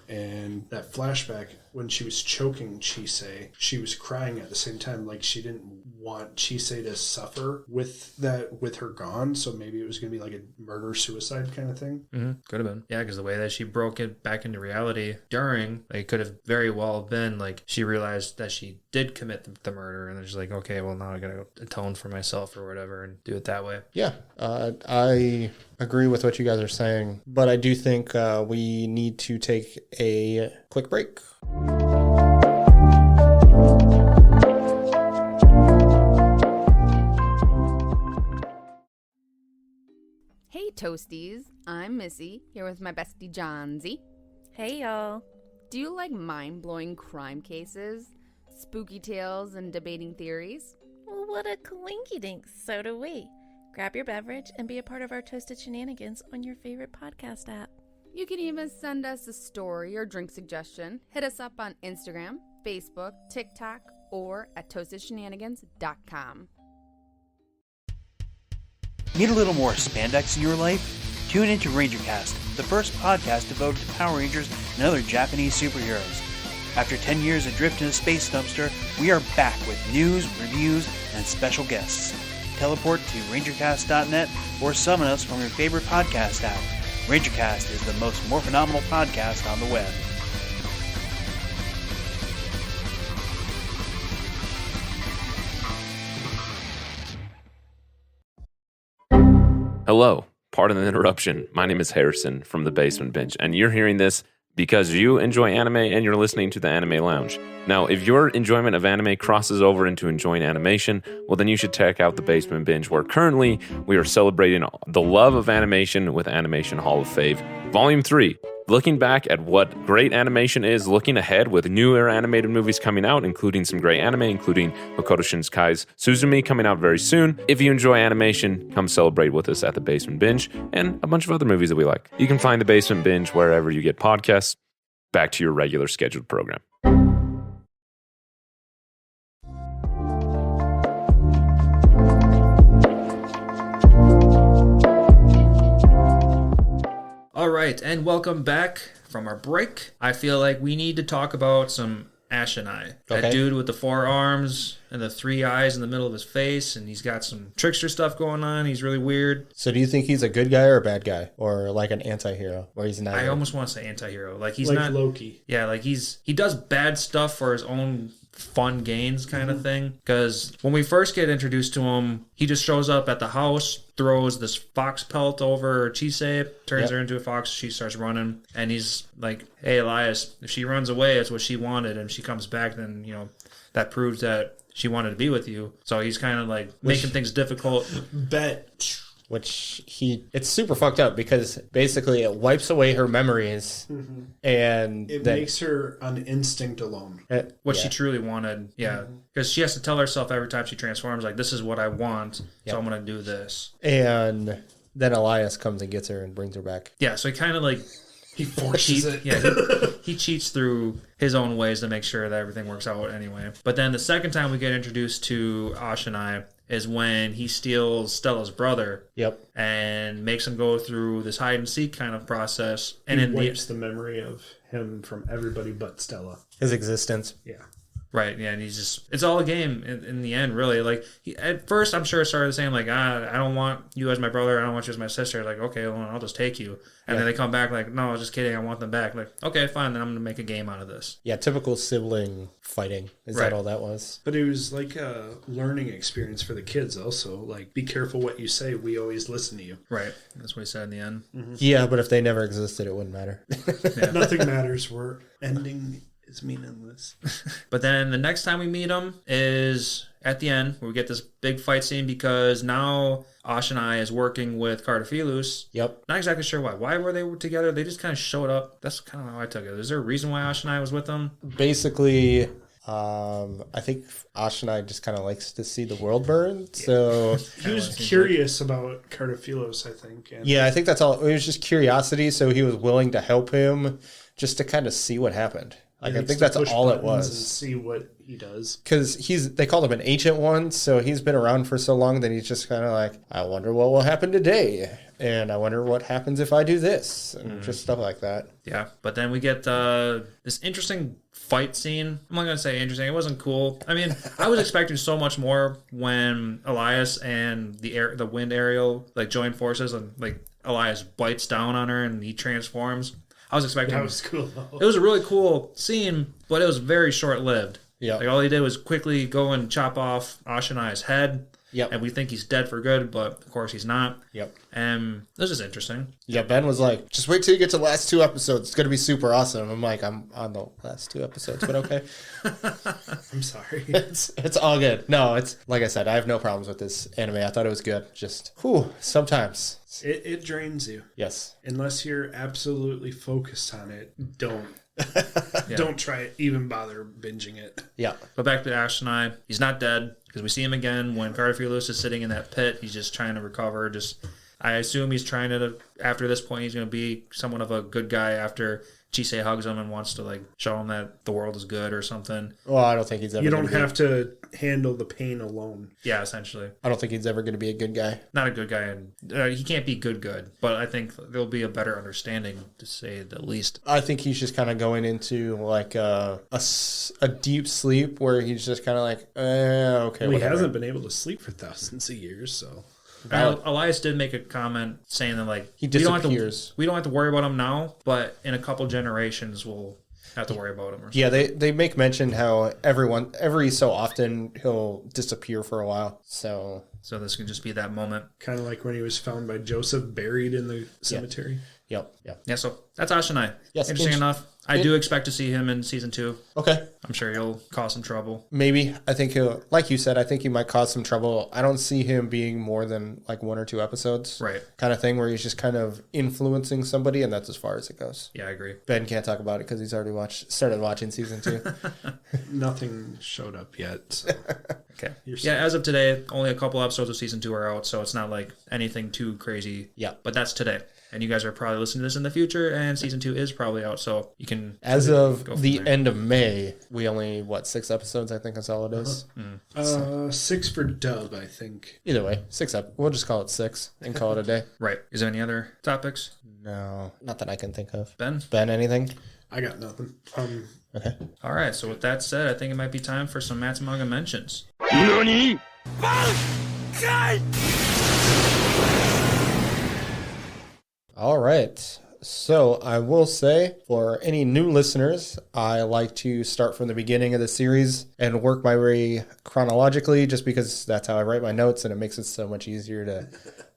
[SPEAKER 2] And that flashback when she was choking Chisei, she was crying at the same time, like she didn't want Chisei to suffer with her gone. So maybe it was going to be like a murder-suicide kind of thing.
[SPEAKER 1] Mm-hmm. Could have been. Yeah, because the way that she broke it back into reality during, like, could have very well been like she realized that she did commit the murder, and then she's like, okay, well now I got to atone for myself or whatever and do it that way.
[SPEAKER 3] Yeah, I agree with what you guys are saying, but I do think we need to take a quick break.
[SPEAKER 4] Hey Toasties, I'm Missy, here with my bestie Johnsy.
[SPEAKER 5] Hey y'all.
[SPEAKER 4] Do you like mind-blowing crime cases, spooky tales, and debating theories?
[SPEAKER 5] Well, what a coinky-dink, so do we. Grab your beverage and be a part of our Toasted Shenanigans on your favorite podcast app.
[SPEAKER 4] You can even send us a story or drink suggestion. Hit us up on Instagram, Facebook, TikTok, or at toastedshenanigans.com.
[SPEAKER 6] Need a little more spandex in your life? Tune into RangerCast, the first podcast devoted to Power Rangers and other Japanese superheroes. After 10 years adrift in a space dumpster, we are back with news, reviews, and special guests. Teleport to rangercast.net or summon us from your favorite podcast app. RangerCast is the most more phenomenal podcast on the web.
[SPEAKER 7] Hello, pardon the interruption. My name is Harrison from the Basement Bench, and you're hearing this because you enjoy anime and you're listening to the Anime Lounge. Now, if your enjoyment of anime crosses over into enjoying animation, well, then you should check out the Basement Binge, where currently we are celebrating the love of animation with Animation Hall of Fame, Volume 3. Looking back at what great animation is, looking ahead with newer animated movies coming out, including some great anime, including Makoto Shinskai's Suzumi coming out very soon. If you enjoy animation, come celebrate with us at the Basement Binge and a bunch of other movies that we like. You can find the Basement Binge wherever you get podcasts. Back to your regular scheduled program.
[SPEAKER 1] All right, and welcome back from our break. I feel like we need to talk about some Ashenai. That dude with the 4 arms and the 3 eyes in the middle of his face, and he's got some trickster stuff going on. He's really weird.
[SPEAKER 3] So do you think he's a good guy or a bad guy? Or like an anti-hero? Or he's not?
[SPEAKER 1] I almost want to say anti-hero. Like he's
[SPEAKER 2] like
[SPEAKER 1] not
[SPEAKER 2] Loki.
[SPEAKER 1] Yeah, like he does bad stuff for his own fun gains kind of thing. Because when we first get introduced to him, he just shows up at the house, throws this fox pelt over Chisei, turns her into a fox, she starts running, and he's like, hey Elias, if she runs away, it's what she wanted, and if she comes back, then, you know, that proves that she wanted to be with you. So he's kind of like making things difficult.
[SPEAKER 2] Bet.
[SPEAKER 3] Which it's super fucked up because basically it wipes away her memories and
[SPEAKER 2] it makes her on instinct alone.
[SPEAKER 1] What she truly wanted. Yeah. Because she has to tell herself every time she transforms, like, this is what I want, so I'm going to do this.
[SPEAKER 3] And then Elias comes and gets her and brings her back.
[SPEAKER 1] Yeah, so he kind of like...
[SPEAKER 2] He forces it.
[SPEAKER 1] Yeah, he cheats through his own ways to make sure that everything works out anyway. But then the second time we get introduced to Ashanai is when he steals Stella's brother.
[SPEAKER 3] Yep.
[SPEAKER 1] And makes him go through this hide and seek kind of process. And
[SPEAKER 2] he wipes the memory of him from everybody but Stella.
[SPEAKER 3] His existence.
[SPEAKER 2] Yeah.
[SPEAKER 1] Right, yeah, and he's just... It's all a game in the end, really. Like, at first, I'm sure it started saying, like, I don't want you as my brother, I don't want you as my sister. Like, okay, well, I'll just take you. And then they come back like, no, I was just kidding, I want them back. Like, okay, fine, then I'm going to make a game out of this.
[SPEAKER 3] Yeah, typical sibling fighting. Is that all that was?
[SPEAKER 2] But it was like a learning experience for the kids also. Like, be careful what you say, we always listen to you.
[SPEAKER 1] Right, that's what he said in the end.
[SPEAKER 3] Mm-hmm. Yeah, but if they never existed, it wouldn't matter.
[SPEAKER 2] Nothing matters, we're ending... is meaningless.
[SPEAKER 1] But then the next time we meet him is at the end, where we get this big fight scene because now Ashanai is working with Cardophilus.
[SPEAKER 3] Yep.
[SPEAKER 1] Not exactly sure why. Why were they together? They just kind of showed up. That's kind of how I took it. Is there a reason why Ashanai was with them?
[SPEAKER 3] Basically, I think Ashanai just kind of likes to see the world burn. So
[SPEAKER 2] he was curious about Cardophilus, I think. And
[SPEAKER 3] yeah, I think that's all. It was just curiosity. So he was willing to help him just to kind of see what happened. Like, I think that's all it was.
[SPEAKER 2] And see what he does.
[SPEAKER 3] Because they called him an ancient one, so he's been around for so long that he's just kind of like, I wonder what will happen today. And I wonder what happens if I do this. And just stuff like that.
[SPEAKER 1] Yeah, but then we get this interesting fight scene. I'm not going to say interesting. It wasn't cool. I mean, I was expecting so much more when Elias and the wind Ariel like join forces and like Elias bites down on her and he transforms. I was expecting...
[SPEAKER 2] That was cool, though.
[SPEAKER 1] It was a really cool scene, but it was very short-lived.
[SPEAKER 3] Yeah.
[SPEAKER 1] Like, all he did was quickly go and chop off Ashanai's head.
[SPEAKER 3] Yep.
[SPEAKER 1] And we think he's dead for good, but of course he's not.
[SPEAKER 3] Yep.
[SPEAKER 1] And this is interesting.
[SPEAKER 3] Yeah, Ben was like, just wait till you get to the last 2 episodes. It's going to be super awesome. I'm like, I'm on the last 2 episodes, but okay.
[SPEAKER 2] I'm sorry.
[SPEAKER 3] It's all good. No, it's like I said, I have no problems with this anime. I thought it was good. Just, sometimes.
[SPEAKER 2] It drains you.
[SPEAKER 3] Yes.
[SPEAKER 2] Unless you're absolutely focused on it, don't. Don't try it. Even bother binging it.
[SPEAKER 3] Yeah.
[SPEAKER 1] But back to Ashanai. He's not dead because we see him again when Cardophilus is sitting in that pit. He's just trying to recover. I assume he's trying to, after this point, he's going to be somewhat of a good guy after Chisei hugs him and wants to like show him that the world is good or something.
[SPEAKER 3] Well, I don't think he's ever.
[SPEAKER 2] You don't have to handle the pain alone.
[SPEAKER 1] Yeah, essentially.
[SPEAKER 3] I don't think he's ever going to be a good guy.
[SPEAKER 1] Not a good guy, and he can't be good. But I think there'll be a better understanding, to say the least.
[SPEAKER 3] I think he's just kind of going into like a deep sleep where he's just kind of like, okay.
[SPEAKER 2] Well, he hasn't been able to sleep for thousands of years, so.
[SPEAKER 1] Elias did make a comment saying that like
[SPEAKER 3] he disappears.
[SPEAKER 1] We don't have to worry about him now, but in a couple generations we'll have to worry about him.
[SPEAKER 3] Yeah, they make mention how every so often he'll disappear for a while. So
[SPEAKER 1] this can just be that moment.
[SPEAKER 2] Kind of like when he was found by Joseph buried in the cemetery.
[SPEAKER 3] Yep.
[SPEAKER 1] Yeah, so that's Ashanai.
[SPEAKER 3] Yes,
[SPEAKER 1] interesting enough. I do expect to see him in season 2.
[SPEAKER 3] Okay.
[SPEAKER 1] I'm sure he'll cause some trouble.
[SPEAKER 3] Maybe. I think he'll, like you said, I think he might cause some trouble. I don't see him being more than like 1 or 2 episodes.
[SPEAKER 1] Right.
[SPEAKER 3] Kind of thing where he's just kind of influencing somebody, and that's as far as it goes.
[SPEAKER 1] Yeah, I agree.
[SPEAKER 3] Ben can't talk about it because he's already started watching season 2.
[SPEAKER 2] Nothing showed up yet. So.
[SPEAKER 1] Okay. Yeah, as of today, only a couple episodes of season 2 are out, so it's not like anything too crazy.
[SPEAKER 3] Yeah.
[SPEAKER 1] But that's today. And you guys are probably listening to this in the future, and season 2 is probably out, so you can...
[SPEAKER 3] As of the end of May, we only, 6 episodes, I think that's all it is.
[SPEAKER 2] 6 for dub, I think.
[SPEAKER 3] Either way, 6 we'll just call it 6 and call it a day.
[SPEAKER 1] Right. Is there any other topics?
[SPEAKER 3] No, not that I can think of.
[SPEAKER 1] Ben,
[SPEAKER 3] anything?
[SPEAKER 2] I got nothing.
[SPEAKER 3] Okay.
[SPEAKER 1] All right, so with that said, I think it might be time for some Matt's Manga mentions.
[SPEAKER 8] NANI?!
[SPEAKER 3] All right. So I will say, for any new listeners, I like to start from the beginning of the series and work my way chronologically, just because that's how I write my notes, and it makes it so much easier to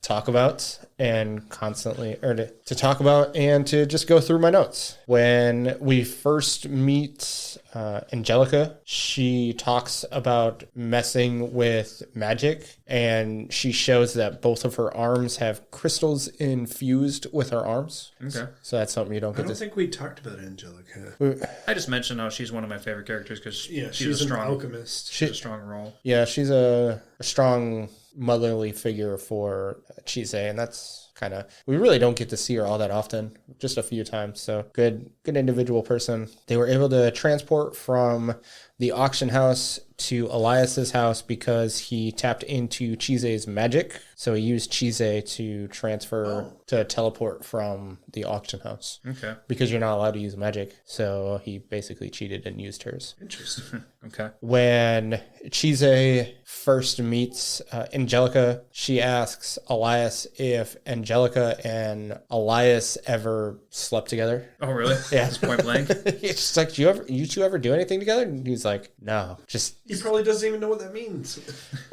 [SPEAKER 3] talk about and constantly, or to talk about and to just go through my notes. When we first meet Angelica, she talks about messing with magic, and she shows that both of her arms have crystals infused with her arms.
[SPEAKER 1] Okay.
[SPEAKER 3] So that's something you don't
[SPEAKER 2] I
[SPEAKER 3] get
[SPEAKER 2] don't
[SPEAKER 3] to
[SPEAKER 2] think we talked about Angelica.
[SPEAKER 1] I just mentioned how she's one of my favorite characters because
[SPEAKER 2] Yeah,
[SPEAKER 1] she's
[SPEAKER 2] she's
[SPEAKER 1] a
[SPEAKER 2] an
[SPEAKER 1] strong
[SPEAKER 2] alchemist.
[SPEAKER 1] She's a strong role.
[SPEAKER 3] Yeah, she's a strong motherly figure for Chise, and that's kind of, we really don't get to see her all that often, just a few times. So good individual person. They were able to transport from the auction house to Elias's house because he tapped into Chise's magic. So he used Chise to transfer, to teleport from the auction house.
[SPEAKER 1] Okay.
[SPEAKER 3] Because you're not allowed to use magic. So he basically cheated and used hers.
[SPEAKER 2] Interesting.
[SPEAKER 1] Okay.
[SPEAKER 3] When Chise first meets Angelica, she asks Elias if Angelica and Elias ever slept together.
[SPEAKER 1] Oh, really?
[SPEAKER 3] Yeah.
[SPEAKER 1] Just point blank?
[SPEAKER 3] It's just like, you two ever do anything together? And he's like, no, just...
[SPEAKER 2] He probably doesn't even know what that means.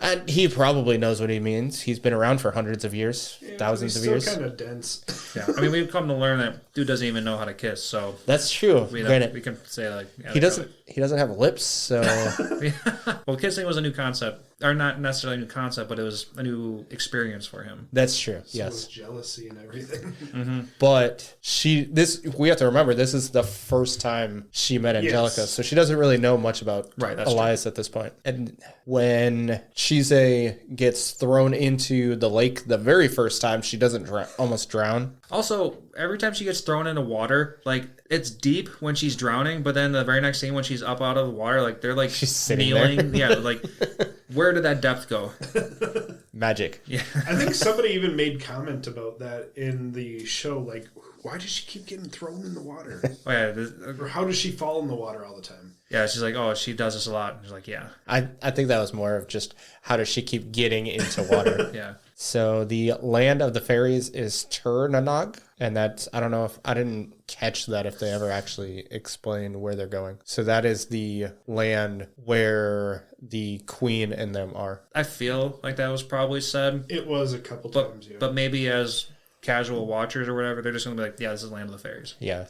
[SPEAKER 3] And he probably knows what he means. He's been around for hundreds of years, thousands of years.
[SPEAKER 2] He's still kind of dense.
[SPEAKER 1] Yeah. I mean, we've come to learn that dude doesn't even know how to kiss, so...
[SPEAKER 3] That's true.
[SPEAKER 1] We
[SPEAKER 3] Granted,
[SPEAKER 1] can say, like... Yeah,
[SPEAKER 3] he doesn't have lips, so...
[SPEAKER 1] Well, kissing was a new concept. Or not necessarily a new concept, but it was a new experience for him.
[SPEAKER 3] That's true.
[SPEAKER 2] So
[SPEAKER 3] Yes.
[SPEAKER 2] jealousy and everything.
[SPEAKER 3] But we have to remember, this is the first time she met Angelica,
[SPEAKER 2] Yes.
[SPEAKER 3] so she doesn't really know much about
[SPEAKER 1] Right, that's
[SPEAKER 3] Elias at this point. And when Chise gets thrown into the lake the very first time, she doesn't almost drown.
[SPEAKER 1] Also, every time she gets thrown into water, like, it's deep when she's drowning, but then the very next scene when she's up out of the water, like, they're, like,
[SPEAKER 3] She's sitting
[SPEAKER 1] kneeling.
[SPEAKER 3] there.
[SPEAKER 1] Yeah, like, where did that depth go?
[SPEAKER 3] Magic.
[SPEAKER 1] Yeah.
[SPEAKER 2] I think somebody even made comment about that in the show. Like, why does she keep getting thrown in the water?
[SPEAKER 1] Oh, yeah.
[SPEAKER 2] Or how does she fall in the water all the time?
[SPEAKER 1] Yeah, she's like, oh, she does this a lot. She's like, yeah.
[SPEAKER 3] I think that was more of just, how does she keep getting into water?
[SPEAKER 1] Yeah.
[SPEAKER 3] So the land of the fairies is Turnanog, and that's, I don't know if, I didn't catch that if they ever actually explained where they're going. So that is the land where the queen and them are.
[SPEAKER 1] I feel like that was probably said,
[SPEAKER 2] It was a couple times, yeah.
[SPEAKER 1] but maybe as casual watchers or whatever, they're just going to be like, yeah, this is Land of the Fairies.
[SPEAKER 3] Yeah.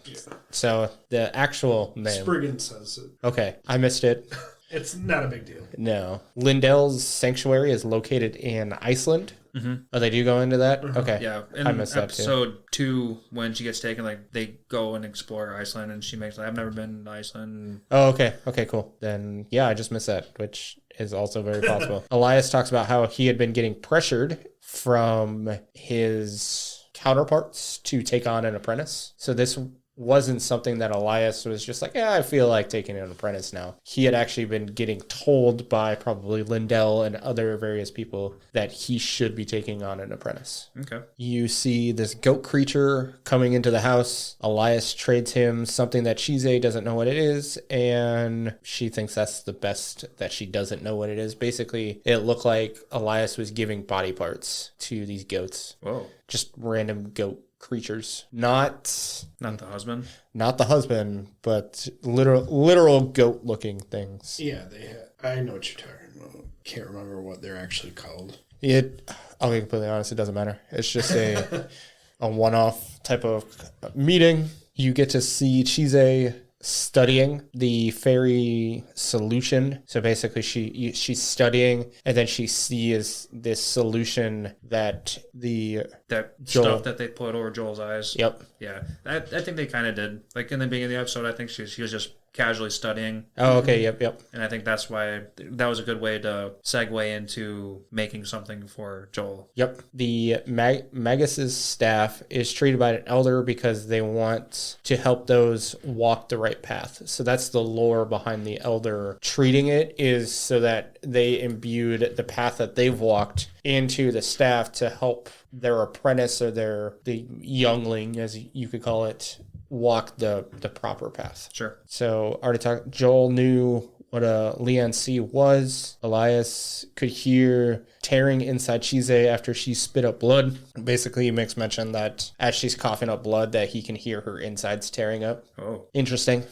[SPEAKER 3] So the actual name.
[SPEAKER 2] Spriggan says it.
[SPEAKER 3] Okay, I missed it.
[SPEAKER 2] It's not a big deal.
[SPEAKER 3] No. Lindell's sanctuary is located in Iceland. Mm-hmm. Oh, they do go into that? Okay.
[SPEAKER 1] Yeah,
[SPEAKER 3] I missed that too.
[SPEAKER 1] episode 2, when she gets taken, like, they go and explore Iceland, and she makes, like, I've never been to Iceland.
[SPEAKER 3] Oh, okay. Okay, cool. Then, yeah, I just missed that, which is also very possible. Elias talks about how he had been getting pressured from his counterparts to take on an apprentice. So this wasn't something that Elias was just like, yeah, I feel like taking an apprentice now. He had actually been getting told by probably Lindell and other various people that he should be taking on an apprentice.
[SPEAKER 1] Okay.
[SPEAKER 3] You see this goat creature coming into the house. Elias trades him something that Chise doesn't know what it is, and she thinks that's the best that she doesn't know what it is. Basically, it looked like Elias was giving body parts to these goats.
[SPEAKER 1] Whoa.
[SPEAKER 3] Just random goat creatures. Not
[SPEAKER 1] the husband?
[SPEAKER 3] Not the husband, but literal goat-looking things.
[SPEAKER 2] Yeah, they had. I know what you're talking about. Can't remember what they're actually called.
[SPEAKER 3] I'll be completely honest, it doesn't matter. It's just a one-off type of meeting. You get to see Chise studying the fairy solution. So basically she's studying, and then she sees this solution that
[SPEAKER 1] stuff that they put over Joel's eyes.
[SPEAKER 3] Yep.
[SPEAKER 1] Yeah. I think they kind of did. Like, in the beginning of the episode, I think she was just casually studying.
[SPEAKER 3] Oh, okay. Yep.
[SPEAKER 1] And I think that's why that was a good way to segue into making something for Joel.
[SPEAKER 3] Yep. The Magus' staff is treated by an elder because they want to help those walk the right path. So that's the lore behind the elder treating it, is so that they imbued the path that they've walked into the staff to help their apprentice, or the youngling, as you could call it, walk the proper path.
[SPEAKER 1] Sure.
[SPEAKER 3] So already talked. Joel knew what a Lantz was. Elias could hear tearing inside Chise after she spit up blood. Basically, he makes mention that as she's coughing up blood, that he can hear her insides tearing up.
[SPEAKER 1] Oh.
[SPEAKER 3] Interesting.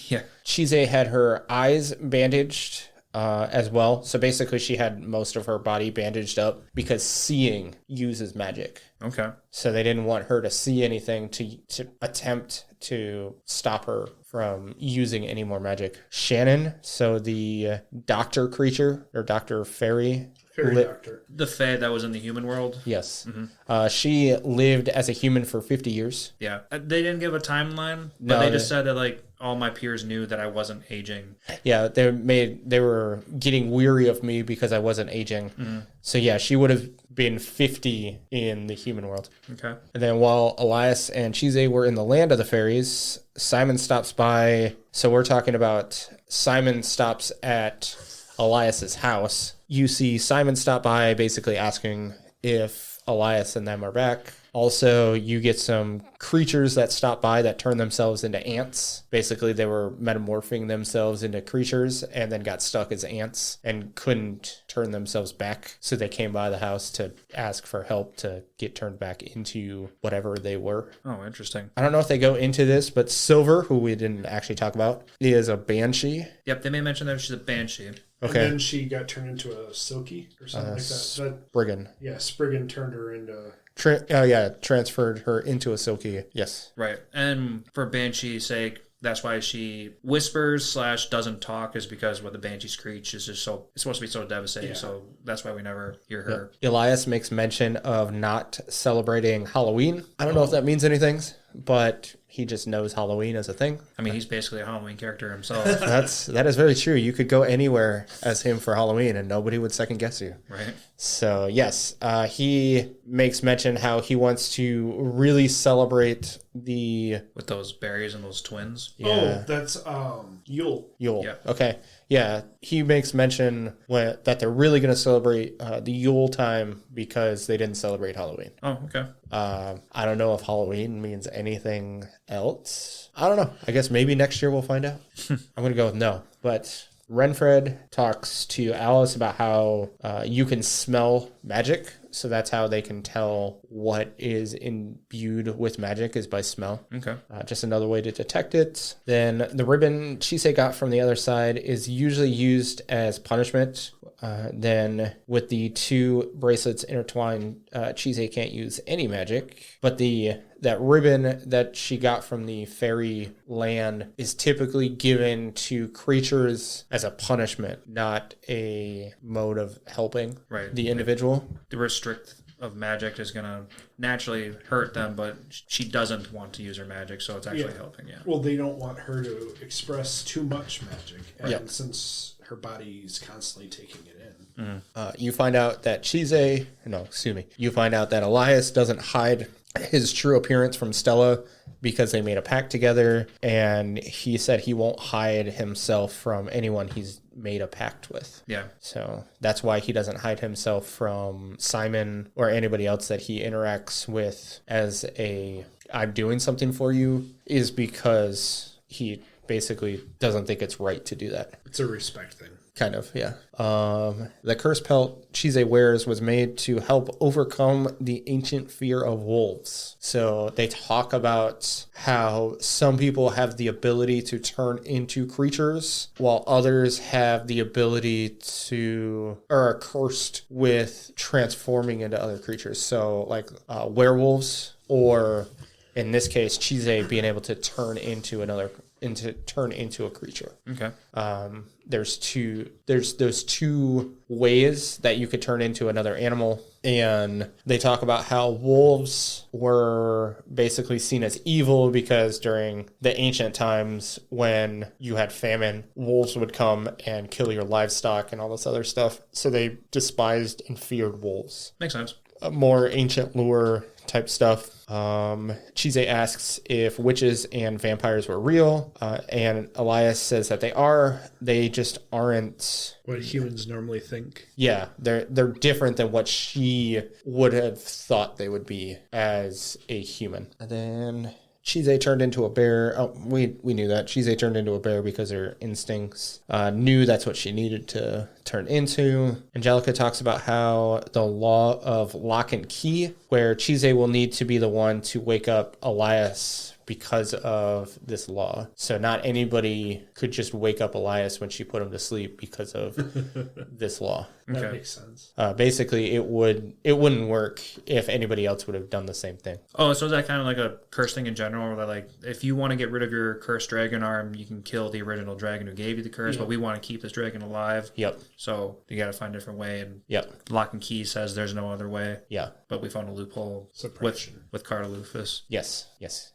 [SPEAKER 1] Yeah.
[SPEAKER 3] Chise had her eyes bandaged as well. So basically she had most of her body bandaged up because seeing uses magic.
[SPEAKER 1] Okay.
[SPEAKER 3] So they didn't want her to see anything to attempt to stop her from using any more magic. Shannon, so the doctor creature or doctor fairy.
[SPEAKER 2] Fairy doctor.
[SPEAKER 1] The fae that was in the human world.
[SPEAKER 3] Yes. She lived as a human for 50 years.
[SPEAKER 1] Yeah. They didn't give a timeline, but they just said that like all my peers knew that I wasn't aging.
[SPEAKER 3] Yeah, they were getting weary of me because I wasn't aging. So yeah, she would have been 50 in the human world. Okay. And then while Elias and Chise were in the land of the fairies, Simon stops by. So we're talking about Simon stops at Elias's house. You see Simon stop by basically asking if Elias and them are back. Also, you get some creatures that stop by that turn themselves into ants. Basically, they were metamorphing themselves into creatures and then got stuck as ants and couldn't turn themselves back. So they came by the house to ask for help to get turned back into whatever they were.
[SPEAKER 1] Oh, interesting.
[SPEAKER 3] I don't know if they go into this, but Silver, who we didn't actually talk about, is a banshee.
[SPEAKER 1] Yep, they may mention that she's a banshee.
[SPEAKER 3] Okay.
[SPEAKER 2] And then she got turned into a Silky or something like that.
[SPEAKER 3] Spriggan.
[SPEAKER 2] Yeah, Spriggan turned her into...
[SPEAKER 3] transferred her into a Silky. Yes.
[SPEAKER 1] Right. And for Banshee's sake, that's why she whispers / doesn't talk, is because what the Banshee screech is just so, it's supposed to be so devastating. Yeah. So that's why we never hear her.
[SPEAKER 3] Yeah. Elias makes mention of not celebrating Halloween. I don't know if that means anything, but he just knows Halloween is a thing.
[SPEAKER 1] I mean, he's basically a Halloween character himself.
[SPEAKER 3] That is very true. You could go anywhere as him for Halloween and nobody would second guess you.
[SPEAKER 1] Right.
[SPEAKER 3] So yes, he makes mention how he wants to really celebrate with
[SPEAKER 1] those berries and those twins.
[SPEAKER 2] Yeah. Oh, that's Yule.
[SPEAKER 3] Yeah. Okay. Yeah, he makes mention that they're really going to celebrate the Yule time because they didn't celebrate Halloween.
[SPEAKER 1] Oh, okay.
[SPEAKER 3] I don't know if Halloween means anything else. I don't know. I guess maybe next year we'll find out. I'm going to go with no. But Renfred talks to Alice about how you can smell magic. So that's how they can tell what is imbued with magic is by smell. Okay. Just another way to detect it. Then the ribbon Chise got from the other side is usually used as punishment. Then with the two bracelets intertwined, Chise can't use any magic. But that ribbon that she got from the fairy land is typically given to creatures as a punishment, not a mode of helping the individual.
[SPEAKER 1] The restrict of magic is going to naturally hurt them, but she doesn't want to use her magic, so it's actually helping. Yeah.
[SPEAKER 2] Well, they don't want her to express too much magic, and since her body's constantly taking it in.
[SPEAKER 3] You find out that you find out that Elias doesn't hide his true appearance from Stella because they made a pact together, and he said he won't hide himself from anyone he's made a pact with. Yeah. So that's why he doesn't hide himself from Simon or anybody else that he interacts with as I'm doing something for you, is because he basically doesn't think it's right to do that.
[SPEAKER 2] It's a respect thing.
[SPEAKER 3] Kind of, yeah. The curse pelt Chise wears was made to help overcome the ancient fear of wolves. So they talk about how some people have the ability to turn into creatures, while others have the ability are cursed with transforming into other creatures. So like werewolves, or in this case, Chise being able to turn into a creature. Okay. There's those two ways that you could turn into another animal, and they talk about how wolves were basically seen as evil because during the ancient times when you had famine, wolves would come and kill your livestock and all this other stuff. So they despised and feared wolves.
[SPEAKER 1] Makes sense.
[SPEAKER 3] More ancient lore type stuff. Chise asks if witches and vampires were real, and Elias says that they are. They just aren't
[SPEAKER 2] what humans normally think.
[SPEAKER 3] Yeah, they're different than what she would have thought they would be as a human. And then Chise turned into a bear. Oh, we knew that. Chise turned into a bear because her instincts knew that's what she needed to turned into. Angelica talks about how the law of lock and key, where Chise will need to be the one to wake up Elias because of this law. So not anybody could just wake up Elias when she put him to sleep because of this law.
[SPEAKER 2] That makes sense.
[SPEAKER 3] Basically, it wouldn't work if anybody else would have done the same thing.
[SPEAKER 1] Oh, so is that kind of like a curse thing in general, where like if you want to get rid of your cursed dragon arm, you can kill the original dragon who gave you the curse, but we want to keep this dragon alive.
[SPEAKER 3] Yep.
[SPEAKER 1] So you got to find a different way. And
[SPEAKER 3] Lock
[SPEAKER 1] and Key says there's no other way.
[SPEAKER 3] Yeah.
[SPEAKER 1] But we found a loophole
[SPEAKER 2] Suppression.
[SPEAKER 1] with Cartalufus.
[SPEAKER 3] Yes,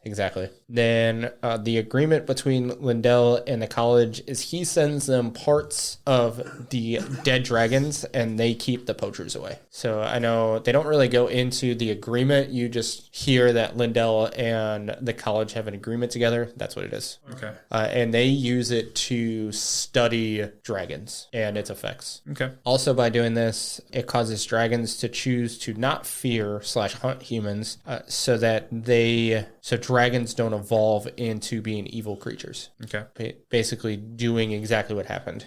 [SPEAKER 3] exactly. Then the agreement between Lindell and the college is he sends them parts of the dead dragons and they keep the poachers away. So I know they don't really go into the agreement. You just hear that Lindell and the college have an agreement together. That's what it is.
[SPEAKER 1] Okay.
[SPEAKER 3] And they use it to study dragons and its effects.
[SPEAKER 1] Okay.
[SPEAKER 3] Also, by doing this, it causes dragons to choose to not fear/hunt humans, so dragons don't evolve into being evil creatures.
[SPEAKER 1] Okay.
[SPEAKER 3] Basically, doing exactly what happened.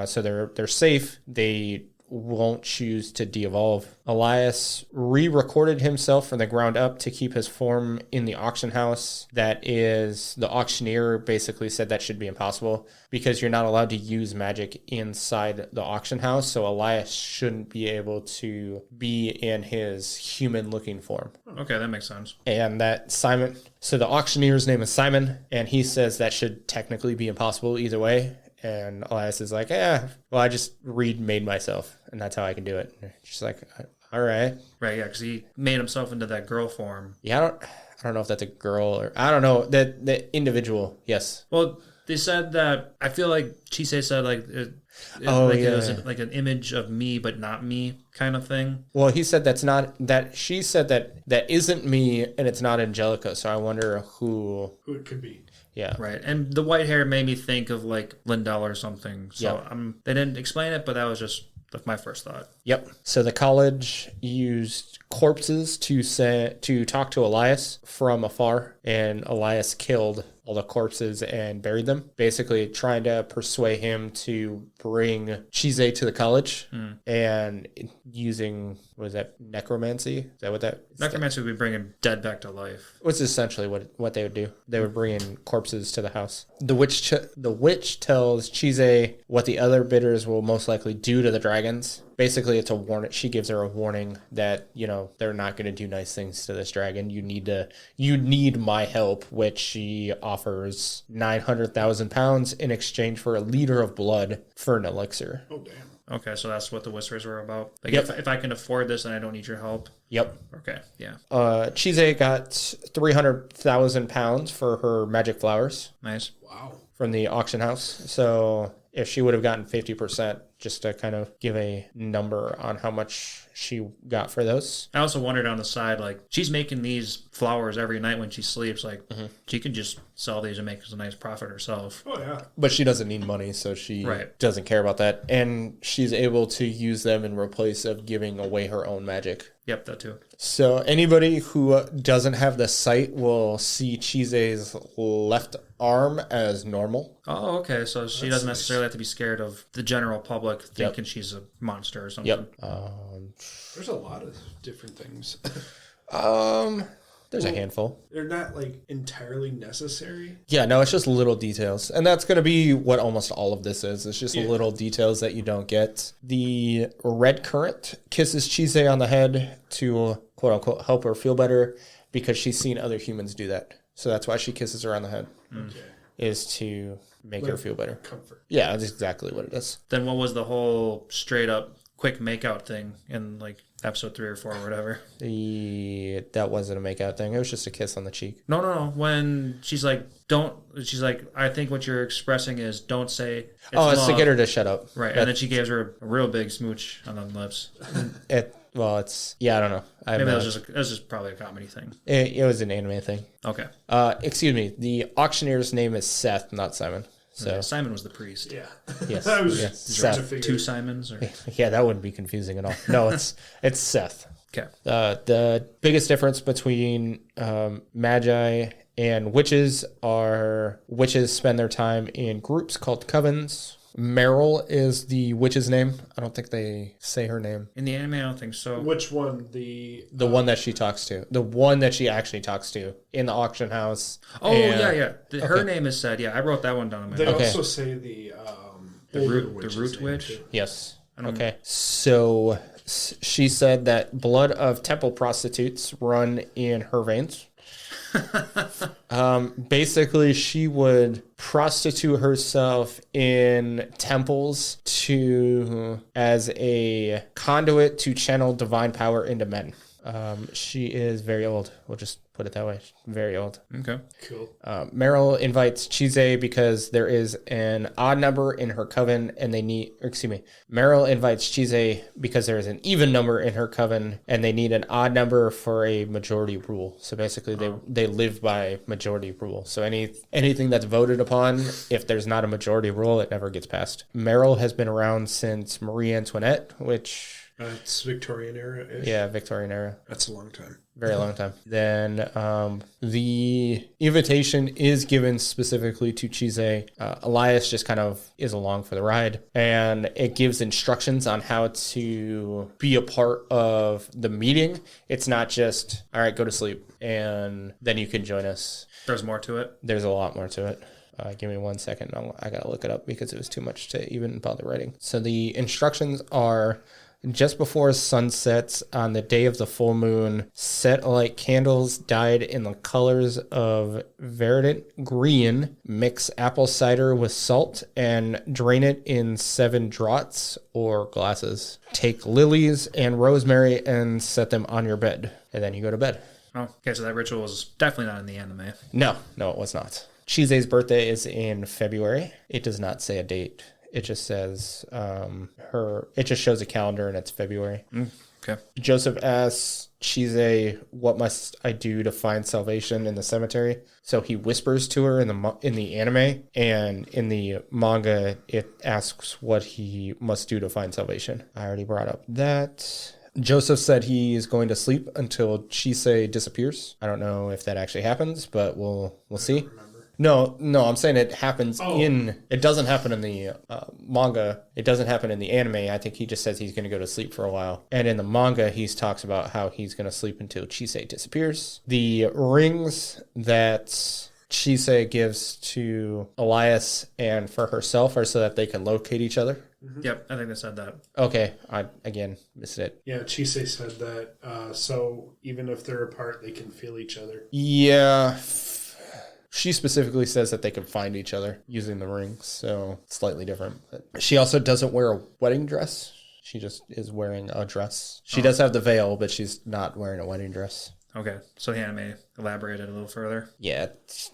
[SPEAKER 3] So they're safe. They won't choose to de-evolve. Elias re-recorded himself from the ground up to keep his form in the auction house. That is, the auctioneer basically said that should be impossible because you're not allowed to use magic inside the auction house, so Elias shouldn't be able to be in his human-looking form.
[SPEAKER 1] Okay, that makes sense.
[SPEAKER 3] And that Simon, so the auctioneer's name is Simon, and he says that should technically be impossible either way. And Elias is like, I just remade myself, and that's how I can do it. And she's like, all right.
[SPEAKER 1] Right, yeah, because he made himself into that girl form.
[SPEAKER 3] Yeah, I don't know if that's a girl or, I don't know, that individual, yes.
[SPEAKER 1] Well, they said that, I feel like Chise said it was like an image of me, but not me kind of thing.
[SPEAKER 3] Well, he said she said that isn't me, and it's not Angelica, so I wonder who
[SPEAKER 2] it could be.
[SPEAKER 3] Yeah.
[SPEAKER 1] Right. And the white hair made me think of like Lindell or something. So they didn't explain it, but that was just my first thought.
[SPEAKER 3] Yep. So the college used corpses to talk to Elias from afar, and Elias killed all the corpses and buried them, basically trying to persuade him to bring Chise to the college and using, what is that, necromancy? Is that what that is?
[SPEAKER 1] Necromancy would be bringing dead back to life.
[SPEAKER 3] Which is essentially what they would do. They would bring in corpses to the house. The witch tells Chise what the other bidders will most likely do to the dragons. Basically, it's a warning. She gives her a warning that, they're not going to do nice things to this dragon. You need my help, which she offers 900,000 pounds in exchange for a liter of blood for an elixir.
[SPEAKER 2] Oh, damn.
[SPEAKER 1] Okay, so that's what the whispers were about. Like,
[SPEAKER 3] Yep.
[SPEAKER 1] if I can afford this, then I don't need your help.
[SPEAKER 3] Yep.
[SPEAKER 1] Okay, yeah.
[SPEAKER 3] Chise got 300,000 pounds for her magic flowers.
[SPEAKER 1] Nice.
[SPEAKER 2] Wow.
[SPEAKER 3] From the auction house. So if she would have gotten 50%, just to kind of give a number on how much she got for those.
[SPEAKER 1] I also wondered on the side, like, she's making these flowers every night when she sleeps. Like, she could just sell these and make a nice profit herself.
[SPEAKER 2] Oh, yeah.
[SPEAKER 3] But she doesn't need money, so she doesn't care about that. And she's able to use them in replace of giving away her own magic.
[SPEAKER 1] Yep, that too.
[SPEAKER 3] So anybody who doesn't have the sight will see Chise's left arm as normal.
[SPEAKER 1] Oh, okay. So she doesn't necessarily have to be scared of the general public thinking she's a monster or something.
[SPEAKER 3] Yep.
[SPEAKER 2] There's a lot of different things.
[SPEAKER 3] There's a handful.
[SPEAKER 2] They're not entirely necessary.
[SPEAKER 3] Yeah, no, it's just little details. And that's going to be what almost all of this is. It's just little details that you don't get. The red current kisses Chise on the head to, quote unquote, help her feel better because she's seen other humans do that. So that's why she kisses her on the head.
[SPEAKER 2] Okay.
[SPEAKER 3] Is to make her feel better.
[SPEAKER 2] Comfort.
[SPEAKER 3] Yeah, that's exactly what it is.
[SPEAKER 1] Then what was the whole straight up quick makeout thing in episode 3 or 4 or whatever?
[SPEAKER 3] That wasn't a makeout thing. It was just a kiss on the cheek.
[SPEAKER 1] No. When she's like, I think what you're expressing is don't say
[SPEAKER 3] it's to get her to shut up.
[SPEAKER 1] Right. And then she gives her a real big smooch on the lips.
[SPEAKER 3] I don't know.
[SPEAKER 1] Maybe that was just probably a comedy thing.
[SPEAKER 3] It was an anime thing.
[SPEAKER 1] Okay.
[SPEAKER 3] Excuse me. The auctioneer's name is Seth, not Simon. So
[SPEAKER 1] Simon was the priest.
[SPEAKER 2] Yeah.
[SPEAKER 3] Yes.
[SPEAKER 2] I was trying to
[SPEAKER 3] Seth.
[SPEAKER 2] figure
[SPEAKER 1] 2 Simons? Or...
[SPEAKER 3] Yeah, that wouldn't be confusing at all. No, it's Seth.
[SPEAKER 1] Okay.
[SPEAKER 3] The biggest difference between magi and witches spend their time in groups called covens, Meryl is the witch's name. I don't think they say her name.
[SPEAKER 1] In the anime, I don't think so.
[SPEAKER 2] Which one? The
[SPEAKER 3] one that she talks to. The one that she actually talks to in the auction house.
[SPEAKER 1] Oh, yeah. Her name is said. Yeah, I wrote that one down.
[SPEAKER 2] They also say the
[SPEAKER 1] root witch.
[SPEAKER 2] Too.
[SPEAKER 3] Yes. Okay. So she said that blood of temple prostitutes run in her veins. Basically, she would prostitute herself in temples as a conduit to channel divine power into men. She is very old. We'll just put it that way. Very old.
[SPEAKER 1] Okay.
[SPEAKER 2] Cool.
[SPEAKER 3] Meryl invites Chise because there is an odd number in her coven and they need, Meryl invites Chise because there is an even number in her coven and they need an odd number for a majority rule. So basically they live by majority rule. So anything that's voted upon, if there's not a majority rule, it never gets passed. Meryl has been around since Marie Antoinette, which...
[SPEAKER 2] it's Victorian era-ish.
[SPEAKER 3] Yeah, Victorian era.
[SPEAKER 2] That's a long time.
[SPEAKER 3] Very long time. Then the invitation is given specifically to Chise. Elias just kind of is along for the ride. And it gives instructions on how to be a part of the meeting. It's not just, all right, go to sleep, and then you can join us.
[SPEAKER 1] There's more to it.
[SPEAKER 3] There's a lot more to it. Give me 1 second. I got to look it up because it was too much to even bother writing. So the instructions are... just before sunset on the day of the full moon, set alight candles dyed in the colors of verdant green. Mix apple cider with salt and drain it in 7 draughts or glasses. Take lilies and rosemary and set them on your bed. And then you go to bed.
[SPEAKER 1] Oh, okay, so that ritual was definitely not in the anime.
[SPEAKER 3] No, it was not. Chise's birthday is in February. It does not say a date. It just says it just shows a calendar and it's February.
[SPEAKER 1] Okay.
[SPEAKER 3] Joseph asks Chise, what must I do to find salvation in the cemetery? So he whispers to her in the anime, and in the manga, it asks what he must do to find salvation. I already brought up that. Joseph said he is going to sleep until Chise disappears. I don't know if that actually happens, but we'll see. No, I'm saying it happens it doesn't happen in the manga. It doesn't happen in the anime. I think he just says he's going to go to sleep for a while. And in the manga, he talks about how he's going to sleep until Chise disappears. The rings that Chise gives to Elias and for herself are so that they can locate each other.
[SPEAKER 1] Mm-hmm. Yep, I think they said that.
[SPEAKER 3] Okay, I, again, missed it.
[SPEAKER 2] Yeah, Chise said that, so even if they're apart, they can feel each other.
[SPEAKER 3] Yeah, she specifically says that they can find each other using the rings, so slightly different. But she also doesn't wear a wedding dress. She just is wearing a dress. She does have the veil, but she's not wearing a wedding dress.
[SPEAKER 1] Okay, so the anime elaborated a little further.
[SPEAKER 3] Yeah,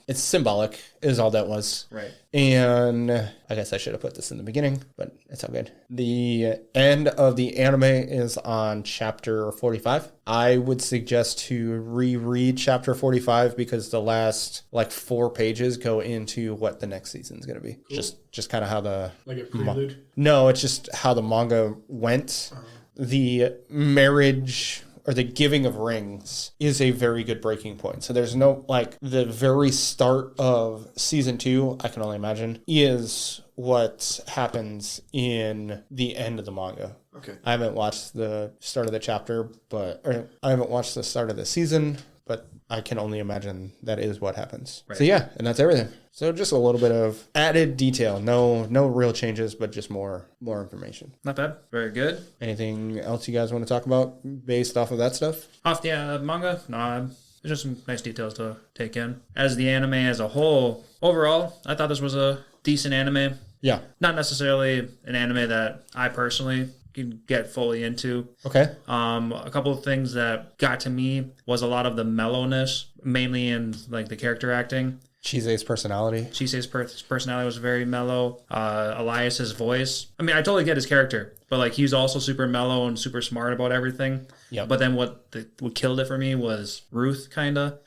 [SPEAKER 3] it's symbolic is all that was.
[SPEAKER 1] Right.
[SPEAKER 3] And I guess I should have put this in the beginning, but it's all good. The end of the anime is on chapter 45. I would suggest to reread chapter 45 because the last 4 pages go into what the next season is going to be. Cool. Just kind of how the...
[SPEAKER 2] like a prelude?
[SPEAKER 3] No, it's just how the manga went. Uh-huh. The marriage... or the giving of rings is a very good breaking point. So there's no, the very start of season 2, I can only imagine, is what happens in the end of the manga.
[SPEAKER 2] Okay.
[SPEAKER 3] I haven't watched the start of the chapter, I haven't watched the start of the season, but I can only imagine that is what happens. Right. So yeah, and that's everything. So just a little bit of added detail. No real changes, but just more information.
[SPEAKER 1] Not bad. Very good.
[SPEAKER 3] Anything else you guys want to talk about based off of that stuff?
[SPEAKER 1] Off the manga? No, there's just some nice details to take in. As the anime as a whole, overall, I thought this was a decent anime.
[SPEAKER 3] Yeah.
[SPEAKER 1] Not necessarily an anime that I personally can get fully into.
[SPEAKER 3] Okay.
[SPEAKER 1] A couple of things that got to me was a lot of the mellowness, mainly in the character acting.
[SPEAKER 3] Chise's personality.
[SPEAKER 1] Chise's personality was very mellow. Elias's voice. I mean, I totally get his character, but he's also super mellow and super smart about everything.
[SPEAKER 3] Yep.
[SPEAKER 1] But then what killed it for me was Ruth, kinda.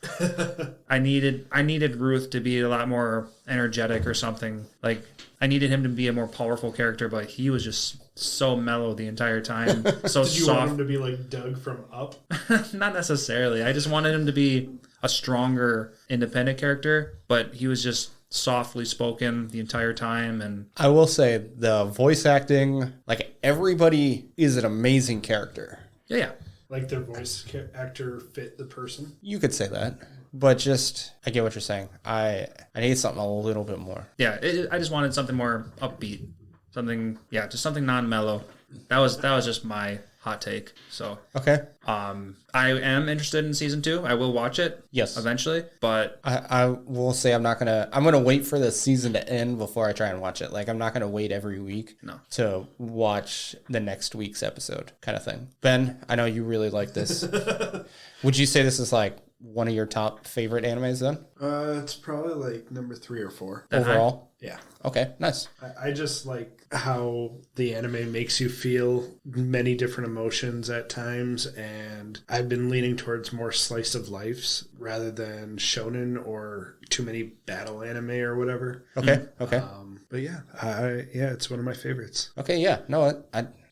[SPEAKER 1] I needed Ruth to be a lot more energetic or something. I needed him to be a more powerful character, but he was just so mellow the entire time. So
[SPEAKER 2] Did you
[SPEAKER 1] soft.
[SPEAKER 2] want him to be like Doug from Up?
[SPEAKER 1] Not necessarily. I just wanted him to be a stronger, independent character, but he was just softly spoken the entire time. And
[SPEAKER 3] I will say the voice acting, like everybody is an amazing character.
[SPEAKER 1] yeah.
[SPEAKER 2] Like their voice actor fit the person.
[SPEAKER 3] You could say that, but just I get what you're saying. I need something a little bit more.
[SPEAKER 1] Yeah, I just wanted something more upbeat. Just something non-mellow. That was just my hot take. So
[SPEAKER 3] Okay.
[SPEAKER 1] I am interested in season 2. I will watch it.
[SPEAKER 3] Yes.
[SPEAKER 1] Eventually, but
[SPEAKER 3] I will say I'm gonna wait for the season to end before I try and watch it. Like I'm not gonna wait every week to watch the next week's episode kind of thing. Ben, I know you really like this. Would you say this is like one of your top favorite animes then?
[SPEAKER 2] It's probably like number 3 or 4
[SPEAKER 3] overall.
[SPEAKER 2] Yeah.
[SPEAKER 3] Okay, nice.
[SPEAKER 2] I just like how the anime makes you feel many different emotions at times, and I've been leaning towards more slice of lives rather than shonen or too many battle anime or whatever.
[SPEAKER 3] Okay.
[SPEAKER 2] But yeah, it's one of my favorites.
[SPEAKER 3] Okay, yeah. No,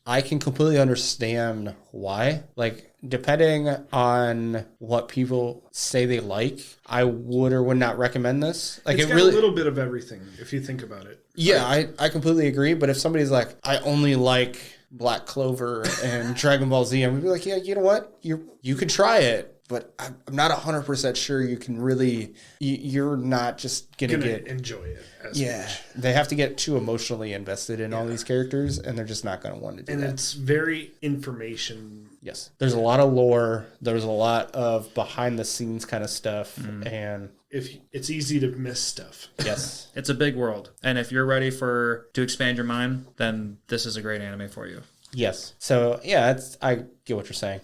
[SPEAKER 3] I can completely understand why. Like, depending on what people say they like, I would or would not recommend this. Like,
[SPEAKER 2] It's got a little bit of everything, if you think about it.
[SPEAKER 3] Yeah, I completely agree. But if somebody's like, I only like Black Clover and Dragon Ball Z, I'm going to be like, yeah, you know what? You could try it. But I'm not 100% sure you can really, you're not just going to
[SPEAKER 2] enjoy it as much.
[SPEAKER 3] They have to get too emotionally invested in all these characters, and they're just not going to want to do that.
[SPEAKER 2] And it's very information.
[SPEAKER 3] Yes. There's a lot of lore. There's a lot of behind the scenes kind of stuff. And
[SPEAKER 2] if it's easy to miss stuff.
[SPEAKER 3] Yes.
[SPEAKER 1] it's a big world. And if you're ready to expand your mind, then this is a great anime for you.
[SPEAKER 3] Yes. So, yeah, I get what you're saying.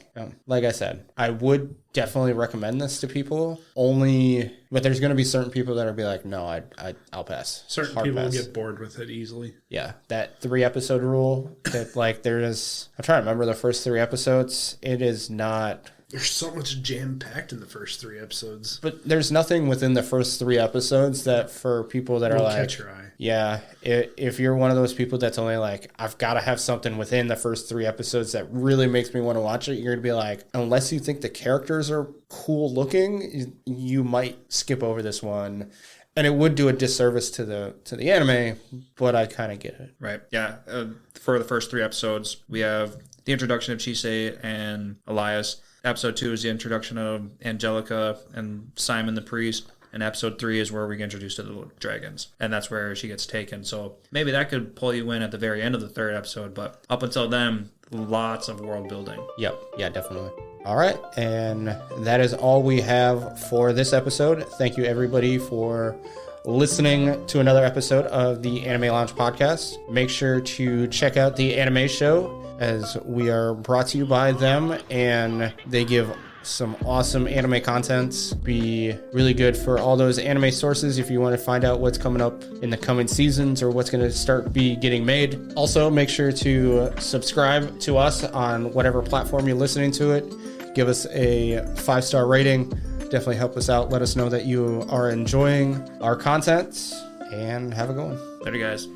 [SPEAKER 3] Like I said, I would definitely recommend this to people, but there's going to be certain people that will be like, no, I'll pass.
[SPEAKER 2] Certain
[SPEAKER 3] Hard
[SPEAKER 2] people
[SPEAKER 3] pass.
[SPEAKER 2] will get bored with it easily.
[SPEAKER 3] Yeah, that 3-episode rule that like I'm trying to remember the first 3 episodes. It is not...
[SPEAKER 2] There's so much jam-packed in the first 3 episodes.
[SPEAKER 3] But there's nothing within the first 3 episodes that for people that are like...
[SPEAKER 2] catch your eye.
[SPEAKER 3] Yeah, if you're one of those people that's only like, I've got to have something within the first 3 episodes that really makes me want to watch it, you're going to be like, unless you think the characters are cool looking, you might skip over this one. And it would do a disservice to the anime, but I kind of get it.
[SPEAKER 1] Right. Yeah. For the first 3 episodes, we have the introduction of Chisei and Elias. Episode 2 is the introduction of Angelica and Simon the priest. And episode 3 is where we get introduced to the dragons. And that's where she gets taken. So maybe that could pull you in at the very end of the 3rd episode. But up until then, lots of world building.
[SPEAKER 3] Yep. Yeah, definitely. All right. And that is all we have for this episode. Thank you, everybody, for listening to another episode of the Anime Lounge podcast. Make sure to check out the Anime Show, as we are brought to you by them, and they give some awesome anime content. Be really good for all those anime sources if you want to find out what's coming up in the coming seasons or what's going to be getting made. Also, make sure to subscribe to us on whatever platform you're listening to it. Give us a 5-star rating. Definitely help us out. Let us know that you are enjoying our content, and have a good one.
[SPEAKER 1] Later, guys.